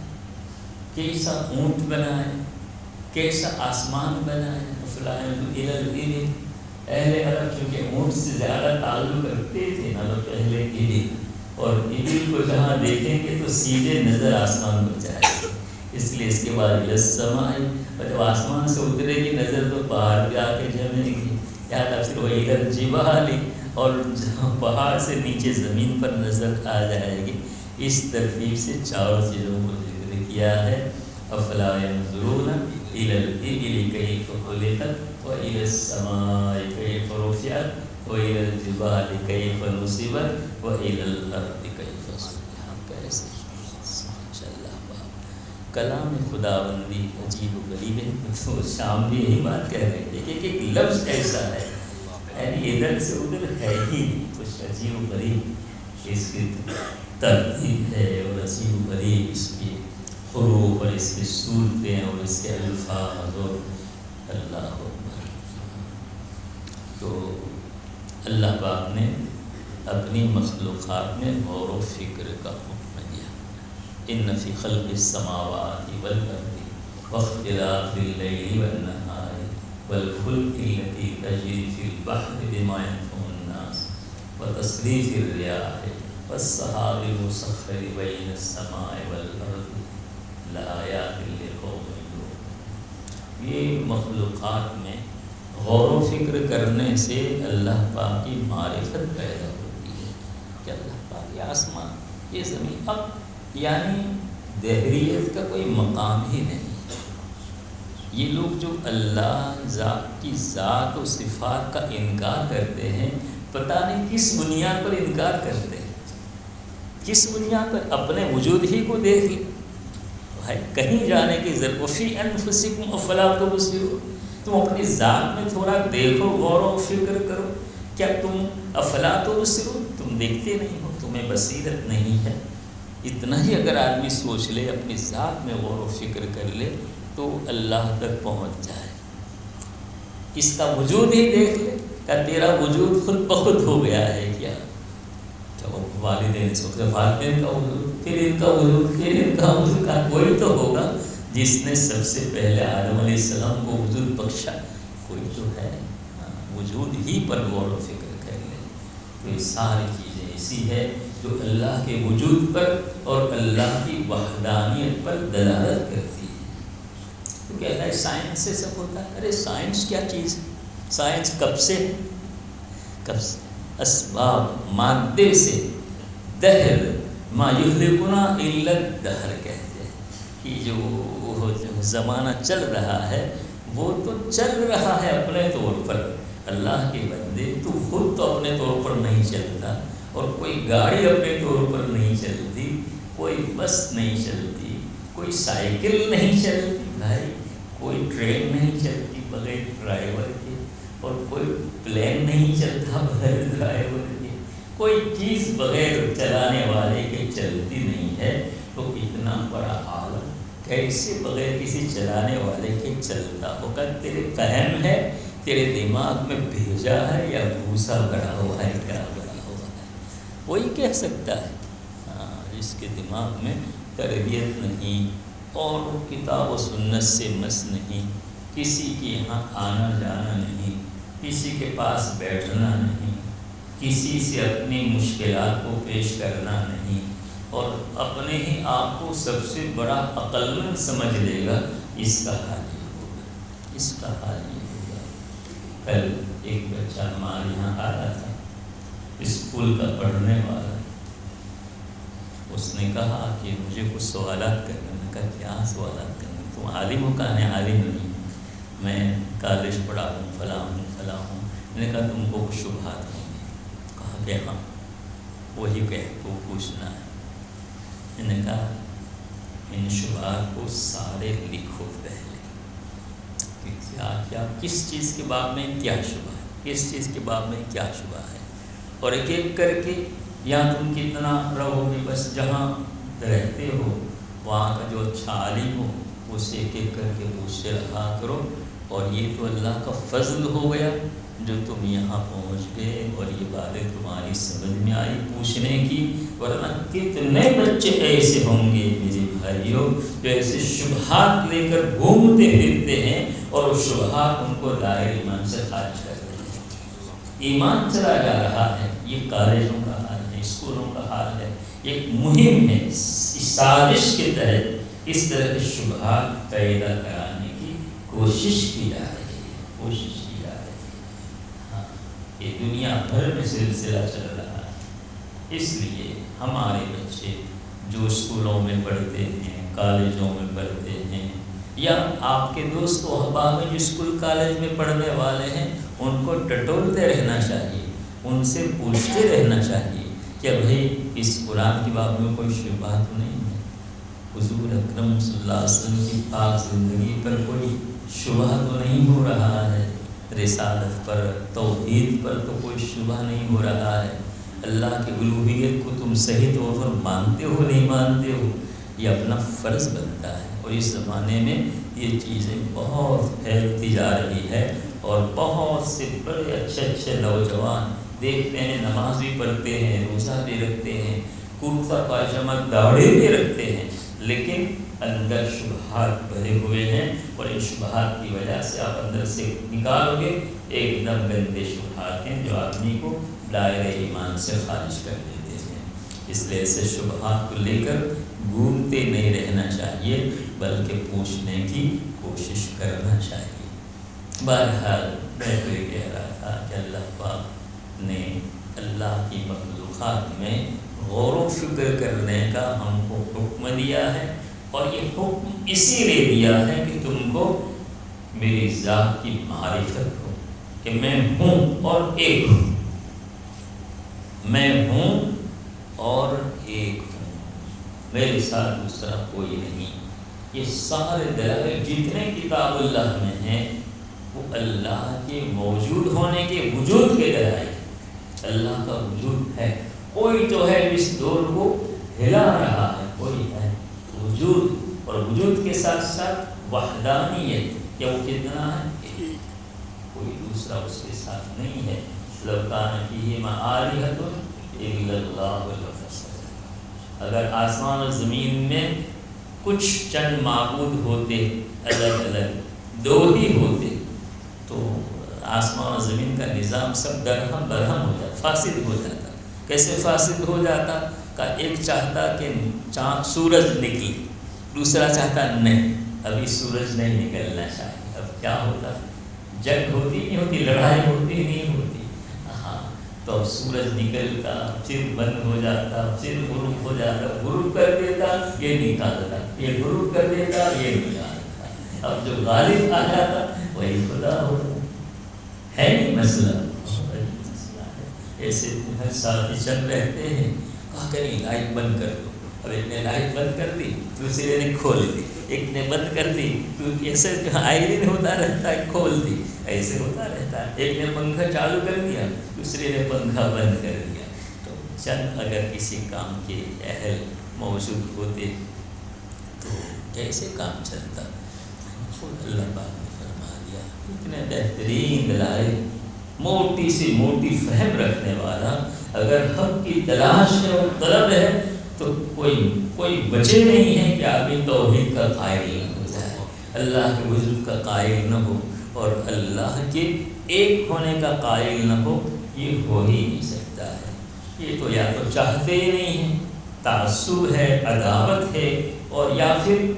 کیسا اونٹ بنا ہے، کیسا آسمان بنا ہے۔ اہل عرب چونکہ اونٹ سے زیادہ تعلق رکھتے تھے نا، تو پہلے ابل، اور ابل کو جہاں دیکھیں گے تو سیدھے نظر آسمان کو جائے گی، اس لیے اس کے بعد السماء، اور جب آسمان سے اترے گی نظر تو پہاڑ پہ آ کے جمے گی، یا پھر وہی الجبال، اور جہاں پہاڑ سے نیچے زمین پر نظر آ جائے گی۔ اس ترتیب سے چاروں چیزوں کو ذکر کیا ہے۔ افلا ينظرون الى الابل كيف خلقت وإلى السماء كيف رفعت وإلى الجبال كيف نصبت وإلى الأرض كيف سطحت۔ کیسے ماشاء اللہ، کلام خداوندی عجیب و غریب ہے۔ تو شام بھی یہی بات کہہ رہے تھے کہ ایک لفظ ایسا ہے، یعنی ادھر سے ادھر ہے ہی نہیں، کچھ عجیب و غریب اس کی ترتیب ہے، اور عجیب و غریب اس کی حروف اور اس کی صورتیں اور اس کے الفاظ، اور اللہ اکبر۔ تو اللہ پاک نے اپنی مخلوقات میں غور و فکر کا حکم دیا۔ ان فی خلق السماوات والارض واختلاف اللیل والنہار والفلک التی تجری فی البحر بما ینفع الناس وتصریف الریاح والسحاب المسخر بین السماء والارض لآیات لقوم یؤمنون۔ یہ مخلوقات میں غور و فکر کرنے سے اللہ پاک کی معرفت پیدا ہوتی ہے کہ اللہ پاک، یہ آسمان، یہ زمین، اب یعنی دہریت کا کوئی مقام ہی نہیں۔ یہ لوگ جو اللہ کی ذات و صفات کا انکار کرتے ہیں، پتہ نہیں کس بنیاد پر انکار کرتے ہیں، کس بنیاد پر؟ اپنے وجود ہی کو دیکھ لیں، کہیں جانے کی ضرورت۔ وفی انفسکم افلا تبصرون، تم اپنی ذات میں تھوڑا دیکھو، غور و فکر کرو، کیا تم افلا تبصرون، تم دیکھتے نہیں ہو، تمہیں بصیرت نہیں ہے؟ اتنا ہی اگر آدمی سوچ لے، اپنی ذات میں غور و فکر کر لے تو اللہ تک پہنچ جائے۔ اس کا وجود ہی دیکھ لے، کہ تیرا وجود خود بخود ہو گیا ہے کیا؟ والدین والدین کا وجود، پھر ان کا وجود، پھر ان کا وجود، کا کوئی تو ہوگا جس نے سب سے پہلے آدم علیہ السلام کو وجود بخشا، کوئی تو ہے۔ وجود ہی پر غور و فکر کر لیں تو یہ ساری چیزیں اسی ہے جو اللہ کے وجود پر اور اللہ کی وحدانیت پر دلالت کرتی ہے۔ تو کہتا ہے سائنس سے سب ہوتا ہے، ارے سائنس کیا چیز ہے؟ سائنس کب سے؟ کب سے؟ اسباب، مادے سے، دہر ما یہلکنا الا الدہر کہتے ہیں کہ جو زمانہ چل رہا ہے وہ تو چل رہا ہے اپنے طور پر۔ اللہ کے بندے، تو خود تو اپنے طور پر نہیں چلتا، اور کوئی گاڑی اپنے طور پر نہیں چلتی، کوئی بس نہیں چلتی، کوئی سائیکل نہیں چلتی بھائی، کوئی ٹرین نہیں چلتی بغیر ڈرائیور کے، اور کوئی پلین نہیں چلتا بغیر ڈرائیور کے، کوئی چیز بغیر چلانے والے کے چلتی نہیں ہے۔ تو اتنا بڑا عالم کیسے بغیر کسی چلانے والے کے چلتا ہوگا؟ تیرے فہم ہے، تیرے دماغ میں بھیجا ہے، یا بھوسا بڑا ہوا ہے، کیا بڑا ہوا ہے؟ وہی کہہ سکتا ہے، جس کے دماغ میں تربیت نہیں، اور کتاب و سنت سے مس نہیں، کسی کے یہاں آنا جانا نہیں، کسی کے پاس بیٹھنا نہیں، کسی سے اپنی مشکلات کو پیش کرنا نہیں، اور اپنے ہی آپ کو سب سے بڑا عقل مند سمجھ لے گا، اس کا حال یہ ہوگا، اس کا حال یہ ہوگا۔ کل ایک بچہ ہمارے یہاں آیا تھا، اسکول کا پڑھنے والا، اس نے کہا کہ مجھے کچھ سوالات کرنے، میں کہا کیا سوالات کرنے، تم عالم ہو؟ کہا نہیں عالم نہیں، میں کالج پڑھا ہوں، فلاں ہوں فلاں ہوں۔ میں نے کہا تم کو کچھ شبہات ہوں گے؟ کہا کہ ہاں، وہی تو پوچھنا ہے۔ میں نے کہا ان شبہات کو سارے لکھو پہلے، کہ کیا کیا کس چیز کے باب میں کیا شبہ ہے، کس چیز کے باب میں کیا شبہ ہے، اور ایک ایک کر کے، یا تم کتنا رہو گے بس جہاں رہتے ہو وہاں کا جو اچھا عالم ہو اسے ایک ایک کر کے پوچھتے رہا کرو، اور یہ تو اللہ کا فضل ہو گیا جو تم یہاں پہنچ گئے اور یہ باتیں تمہاری سمجھ میں آئی پوچھنے کی، ورنہ کتنے بچے ایسے ہوں گے میرے بھائیوں جو ایسے شبہات لے کر گھومتے پھرتے ہیں، اور وہ شبہات ان کو دائرۂ ایمان سے خارج کر دیتے ہیں، ایمان چلا جا رہا ہے۔ یہ کالجوں کا حال ہے، اسکولوں کا حال ہے، ایک مہم ہے، اس سازش کے تحت اس طرح کے شبہات پیدا کرانے کی کوشش کی جا رہی ہے، کوشش کی جا رہی ہے۔ ہاں، یہ دنیا بھر میں سلسلہ چل رہا ہے۔ اس لیے ہمارے بچے جو اسکولوں میں پڑھتے ہیں، کالجوں میں پڑھتے ہیں، یا آپ کے دوست و احباب جو اسکول کالج میں پڑھنے والے ہیں، ان کو ٹٹولتے رہنا چاہیے، ان سے پوچھتے رہنا چاہیے کہ بھائی اس قرآن کی باب میں کوئی شبہ تو نہیں ہے، حضور اکرم صلی اللہ علیہ وسلم کی پاک زندگی پر کوئی شبہ تو نہیں ہو رہا ہے، رسالت پر، توحید پر تو کوئی شبہ نہیں ہو رہا ہے، اللہ کی الوہیت کو تم صحیح طور پر مانتے ہو نہیں مانتے ہو، یہ اپنا فرض بنتا ہے۔ اور اس زمانے میں یہ چیزیں بہت پھیلتی جا رہی ہے، اور بہت سے بڑے اچھے اچھے نوجوان دیکھتے ہیں، نماز بھی پڑھتے ہیں، روزہ بھی رکھتے ہیں، کرتا پاجامہ داڑھی بھی رکھتے ہیں، لیکن اندر شبہات بھرے ہوئے ہیں، اور ان شبہات کی وجہ سے آپ اندر سے نکالو گے ایک دم گندے شبہات ہیں جو آدمی کو دائرۂ ایمان سے خارج کر دیتے ہیں۔ اس لیے ایسے شبہات کو لے کر گھومتے نہیں رہنا چاہیے، بلکہ پوچھنے کی کوشش کرنا چاہیے۔ بہرحال میں تو یہ کہہ رہا تھا کہ اللہ پاک نے اللہ کی مخلوقات میں غور و فکر کرنے کا ہم کو حکم دیا ہے، اور یہ حکم اسی لیے دیا ہے کہ تم کو میری ذات کی معرفت ہو، کہ میں ہوں اور ایک ہوں، میں ہوں اور ایک ہوں، میرے ساتھ دوسرا کوئی نہیں۔ یہ سارے دلائل جتنے کتاب اللہ میں ہیں وہ اللہ کے موجود ہونے کے وجود کے دلائل، اللہ کا وجود ہے، کوئی تو ہے اس دور کو ہلا رہا ہے، کوئی ہے وجود، اور وجود کے ساتھ ساتھ وحدانیت، کہ وہ کتنا ہے، کوئی دوسرا اس کے ساتھ نہیں ہے۔ لو کان فیہما آلہۃ الا اللہ لفسدتا، اگر آسمان اور زمین میں کچھ چند معبود ہوتے الگ الگ، دو ہی ہوتے، تو آسمان و زمین کا نظام سب درہم برہم ہو جاتا، فاسد ہو جاتا۔ کیسے فاسد ہو جاتا؟ کہ ایک چاہتا کہ سورج نکلے، دوسرا چاہتا نہیں، ابھی سورج نہیں نکلنا چاہیے، اب کیا ہوتا؟ جنگ ہوتی نہیں ہوتی، لڑائی ہوتی نہیں ہوتی، ہاں، تو اب سورج نکلتا، پھر بند ہو جاتا، پھر غروب ہو جاتا، غروب کر دیتا یہ نکالتا، یہ غروب کر دیتا یہ نکالتا، اب جو غالب آ جاتا وہی خدا ہوتا ہے۔ نہیں مسئلہ ایسے ہر ساتھی چل رہتے ہیں، کہا کہ نہیں لائٹ بند کر دو، اب ایک نے لائٹ بند کر دی، دوسرے نے کھول دی، ایک نے بند کر دی، تو ایسے آئرن ہوتا رہتا ہے، کھول دی، ایسے ہوتا رہتا ہے، ایک نے پنکھا چالو کر دیا، دوسرے نے پنکھا بند کر دیا۔ تو چند اگر کسی کام کے اہل موجود ہوتے تو کیسے کام چلتا؟ خود اللہ پاک نے فرما دیا، اتنے بہترین دلائل، موٹی سی موٹی فہم رکھنے والا اگر حق کی تلاش ہے اور طلب ہے تو کوئی وجہ نہیں ہے کہ آدمی توحید کا قائل نہ ہو جائے، اللہ کے وجود کا قائل نہ ہو اور اللہ کے ایک ہونے کا قائل نہ ہو، یہ ہو ہی نہیں سکتا ہے۔ یہ تو یا تو چاہتے ہی نہیں ہیں، تعصب ہے، عداوت ہے، اور یا پھر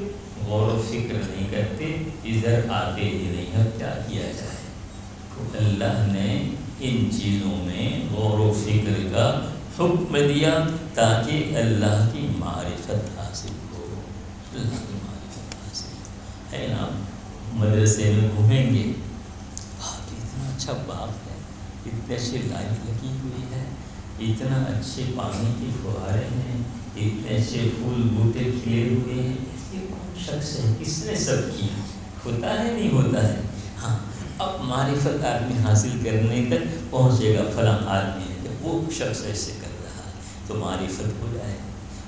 غور و فکر نہیں کرتے، ادھر آتے ہی نہیں، اب کیا کیا جائے۔ تو اللہ نے ان چیزوں میں غور و فکر کا حکم دیا تاکہ اللہ کی معرفت حاصل ہو، اللہ کی معرفت حاصل ہے نا۔ مدرسے میں گھومیں گے، اتنا اچھا باغ ہے، اتنے اچھی لائٹ لگی ہوئی ہے، اتنا اچھے پانی کے فوارے ہیں، اتنے اچھے پھول بوٹے کھلے ہوئے ہیں، یہ کون شخص ہے، کس نے سب کیا؟ ہوتا ہے نہیں ہوتا ہے؟ ہاں، اب معرفت آدمی حاصل کرنے تک پہنچے گا، فلاں آدمی ہے جب وہ شخص ایسے کر رہا ہے تو معرفت ہو جائے،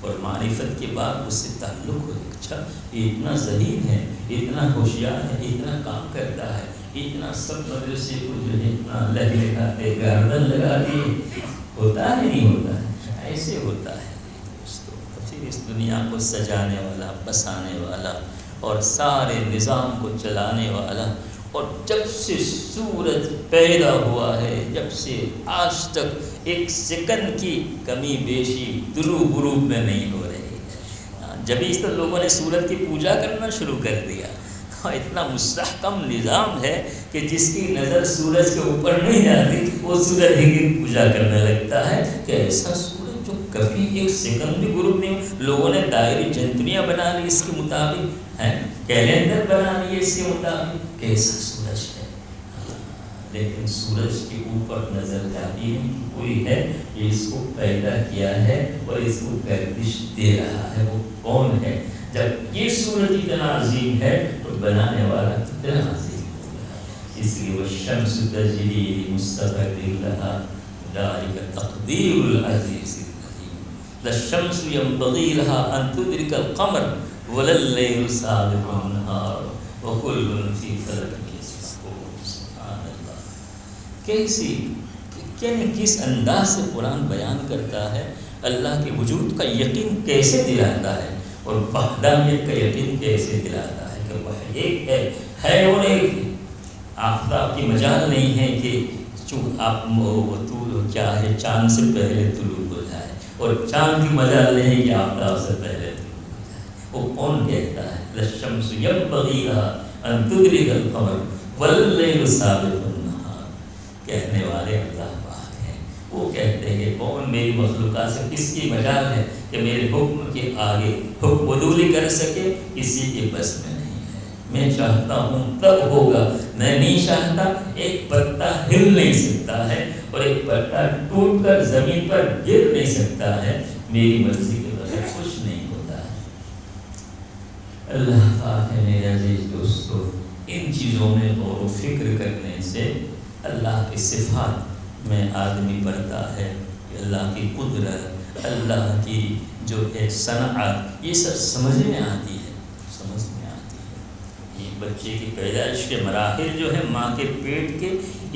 اور معرفت کے بعد اس سے تعلق ہو جائے، اچھا یہ اتنا ذہین ہے، اتنا ہوشیار ہے، اتنا کام کرتا ہے، اتنا سب مدرسے کو جو ہے اتنا لگاتے گردن لگا دیے، ہوتا ہے نہیں ہوتا ہے؟ ایسے ہوتا ہے دوستو۔ تو پھر اس دنیا کو سجانے والا، بسانے والا اور سارے نظام کو چلانے والا، اور جب سے سورج پیدا ہوا ہے، جب سے آج تک ایک سیکنڈ کی کمی بیشی طلوع غروب میں نہیں ہو رہی ہے، جبھی اس طرح لوگوں نے سورج کی پوجا کرنا شروع کر دیا۔ اتنا مستحکم نظام ہے کہ جس کی نظر سورج کے اوپر نہیں جاتی وہ سورج کی پوجا کرنے لگتا ہے، کہ ایسا سورج جو کبھی ایک سیکنڈ بھی غروب نہیں ہو۔ لوگوں نے دائری جنتریاں بنا لی اس کے مطابق، کیلنڈر بنا لیے اس کے مطابق، کیسا سورج ہے، لیکن سورج کے اوپر نظر جاتی نہیں کہ کوئی ہے یہ اس کو پیدا کیا ہے اور اس کو گردش دے رہا ہے، وہ کون ہے؟ جب یہ سورج اتنا عظیم ہے تو بنانے والا کتنا عظیم ہوگا۔ اس لیے وہ شمس تجری لمستقر لہا ذلک تقدیر العزیز العلیم، للشمس ينبغي لها ان تدرك القمر ولا الليل سابق النهار وكل في فلك يسبحون۔ سبحان اللہ، کس انداز سے قرآن بیان کرتا ہے، اللہ کے وجود کا یقین کیسے دلاتا ہے اور وحدانیت کا یقین کیسے دلاتا ہے کہ وہ ایک ہے اور ایک ہے۔ آفتاب کی مجال نہیں ہے کہ آپ کیا ہے چاند سے پہلے طلوع ہو جائے، اور چاند کی مجال نہیں ہے کہ آفتاب سے پہلے طلوع ہو جائے۔ وہ کون کہتا ہے؟ للشمس ينبغي لها ان تدرك القمر والليل سابق النهار، کہنے والے اللہ پاک ہیں۔ وہ کہتے ہیں کہ کون میری مخلوقات سے کس کی مجال ہے کہ میرے حکم کے آگے حکم عدولی کر سکے، کسی کے بس میں نہیں ہے۔ میں چاہتا ہوں تب ہوگا، میں نہیں چاہتا۔ ایک پتا ہل نہیں سکتا ہے اور ایک پتا ٹوٹ کر زمین پر گر نہیں سکتا ہے، میری مرضی کے بغیر کچھ نہیں ہوتا ہے۔ اللہ پاک ہے میرے عزیز دوستو، ان چیزوں میں غور و فکر کرنے سے اللہ کی صفات میں آدمی بڑھتا ہے کہ اللہ کی قدرت، اللہ کی جو ہے صنعت، یہ سب سمجھ میں آتی ہے، سمجھ میں آتی ہے۔ یہ بچے کی پیدائش کے مراحل جو ہے ماں کے پیٹ کے،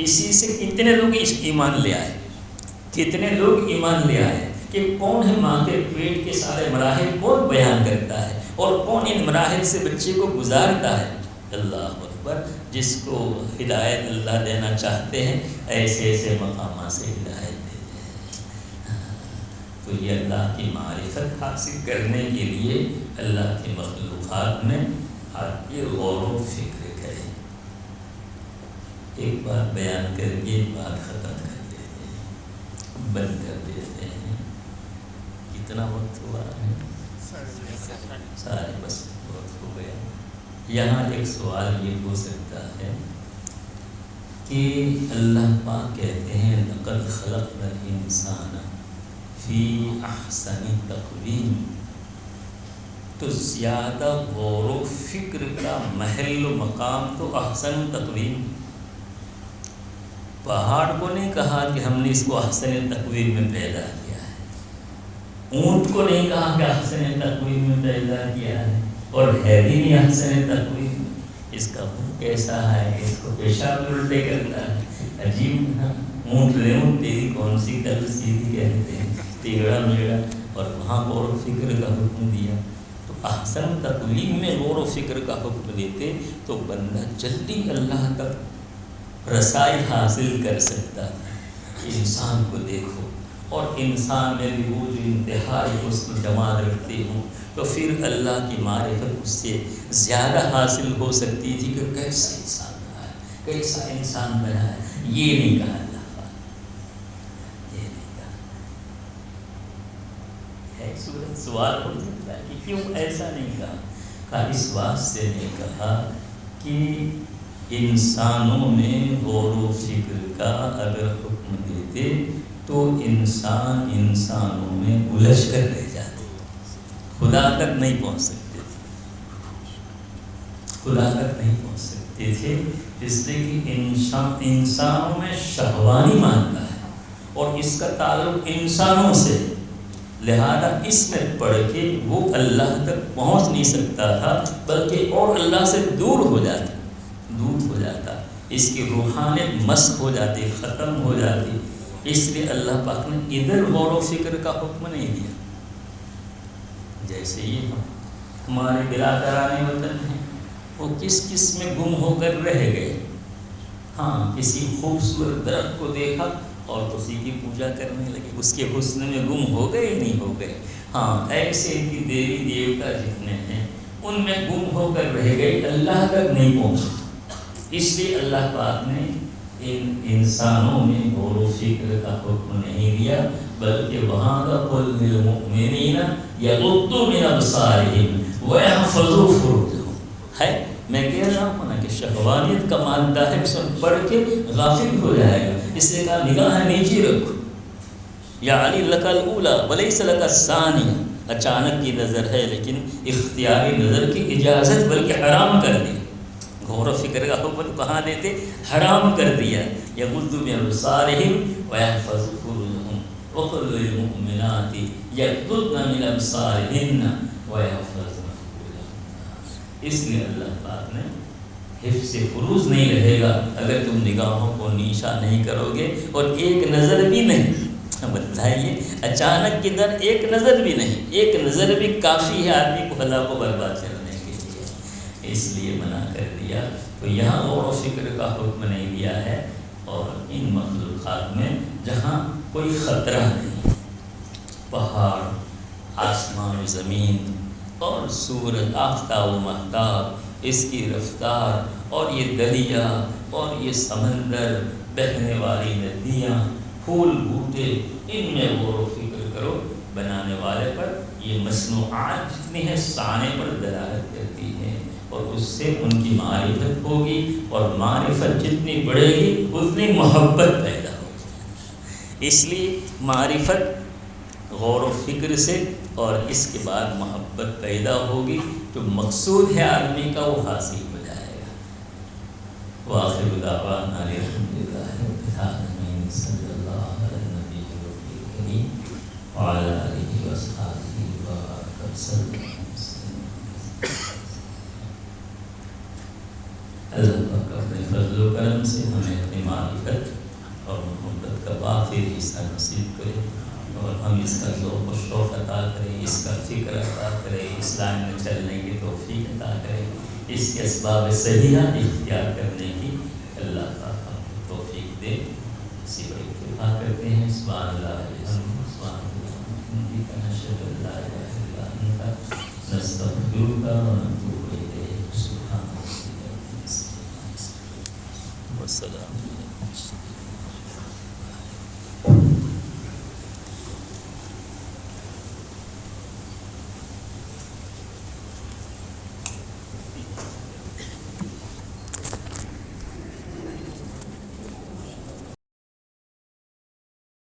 اسی سے کتنے لوگ ایمان لے آئے، کتنے لوگ ایمان لے آئے کہ کون ہے ماں کے پیٹ کے سارے مراحل کون بیان کرتا ہے اور کون ان مراحل سے بچے کو گزارتا ہے۔ اللہ اکبر، جس کو ہدایت اللہ دینا چاہتے ہیں ایسے ایسے مقامات سے ہدایت دیتے ہیں۔ تو یہ اللہ کی معرفت حاصل کرنے کے لیے اللہ کی مخلوقات میں آپ یہ غور و فکر کریں۔ ایک بات بیان کر کے بات ختم کر دیتے ہیں، بند کر دیتے ہیں۔ کتنا وقت ہوا ہے؟ سارے بس وقت ہو گیا۔ یہاں ایک سوال یہ ہو سکتا ہے کہ اللہ پاک کہتے ہیں لقد خلقنا الانسان فی احسن تقویم، تو زیادہ غور و فکر کا محل و مقام تو احسن تقویم۔ پہاڑ کو نہیں کہا کہ ہم نے اس کو احسن تقویم میں پیدا کیا ہے، اونٹ کو نہیں کہا کہ احسن تقویم میں پیدا کیا ہے، اور ہے بھی نہیں احسن تقویم۔ اس کا منہ کیسا ہے، اس کو پیشاب الٹے کرتا ہے، عجیب نا۔ اونٹ لے اونٹ تیری کون سی کل سیدھی کہتے ہیں، ٹیڑھا میڑھا، اور وہاں غور و فکر کا حکم دیا. تو احسن تقویم میں غور و فکر کا حکم دیتے تو بندہ جلدی اللہ تک رسائی حاصل کر سکتا تھا. انسان کو دیکھو اور انسان میں بھی وہ جو انتہائی حسن جمال رکھتے ہوں تو پھر اللہ کی معرفت اس سے زیادہ حاصل ہو سکتی تھی کہ کیسا انسان بنا ہے, کیسا انسان بنا ہے. یہ نہیں کہا اللہ پاک, یہ نہیں کہا. ایک صورت سوال ہو سکتا ہے کہ کیوں ایسا نہیں کہا. اس واسطے نے کہا کہ انسانوں میں غور و فکر کا اگر حکم دیتے تو انسانوں میں الجھ کر رہ جاتے, خدا تک نہیں پہنچ سکتے تھے, خدا تک نہیں پہنچ سکتے تھے. اس لیے کہ انسانوں میں شہوانی مانتا ہے اور اس کا تعلق انسانوں سے, لہذا اس میں پڑھ کے وہ اللہ تک پہنچ نہیں سکتا تھا بلکہ اور اللہ سے دور ہو جاتا, اس کی روحانیت مسخ ہو جاتی, ختم ہو جاتی. اس لیے اللہ پاک نے ادھر غور و فکر کا حکم نہیں دیا. جیسے یہ ہمارے برادران وطن ہیں, وہ کس میں گم ہو کر رہ گئے. ہاں, کسی خوبصورت درخت کو دیکھا اور اسی کی پوجا کرنے لگے, اس کے حسن میں گم ہو گئے نہیں ہو گئے. ہاں, ایسے کی دیوی دیوتا جتنے ہیں ان میں گم ہو کر رہ گئے, اللہ تک نہیں پہنچے. اس لیے اللہ پاک نے انسانوں میں غور و فکر کا حکم نہیں دیا بلکہ وہاں کا قل للمؤمنین یغضوا من ابصارہم ویحفظوا فروجہم ہے. میں کہہ رہا ہوں نا کہ شہوانیت کا مادہ ہے, اس میں پڑھ کے غافل ہو جائے گا. اس سے کہا نگاہ نیچی رکھو, یا علی لک الاولی ولیس لک الثانیہ. اچانک کی نظر ہے لیکن اختیاری نظر کی اجازت بلکہ حرام کر دی. غور و فکر کا حکم کہاں دیتے, حرام کر دیا. یغضوا من ابصارہم ویحفظوا فروجہم وقل للمؤمنات یغضضن من ابصارہن ویحفظن فروجہن. اس لیے اللہ پاک نے حفظ فروج نہیں رہے گا اگر تم نگاہوں کو نیچا نہیں کرو گے. اور ایک نظر بھی نہیں, بتائیے, اچانک کی در ایک نظر بھی نہیں, ایک نظر بھی کافی ہے آدمی کو اللہ کو برباد کرنے کے لیے. اس لیے منع کر دیا. تو یہاں غور و فکر کا حکم نہیں دیا ہے. اور ان مخلوقات میں جہاں کوئی خطرہ نہیں, پہاڑ, آسمان و زمین اور سورج, آفتاب و مہتاب, اس کی رفتار, اور یہ دریا اور یہ سمندر, بہنے والی ندیاں, پھول بوٹے, ان میں غور و فکر کرو. بنانے والے پر یہ مصنوعات جتنی ہیں سانے پر دلالت کرتی ہیں اور اس سے ان کی معرفت ہوگی, اور معرفت جتنی بڑھے گی اتنی محبت پیدا ہوگی. اس لیے معرفت غور و فکر سے اور اس کے بعد محبت پیدا ہوگی, جو مقصود ہے آدمی کا وہ حاصل ہو جائے گا. وآخر دعوانا الحمدللہ رب العالمین صلی اللہ علی النبی الکریم وعلی آلہ وصحبہ وبارک وسلم. اللہ پاک اپنے فضل و کرم سے ہمیں اپنی معرفت اور محبت کا وافر حصہ نصیب کرے, اور ہم اس کا ذوق و شوق عطا کرے, اس کا فکر عطا کرے, اسلام میں چلنے کی توفیق عطا کرے, اس کے اسباب صحیحہ اختیار کرنے کی اللہ پاک ہم کو توفیق دے. اسی پر اتفاق کرتے ہیں. سبحان اللہ الحمد سبحان اللہ الحمد نشهد ان لا اله الا انت نستغفرك ونتوب الیک. سبحان اللہ والسلام.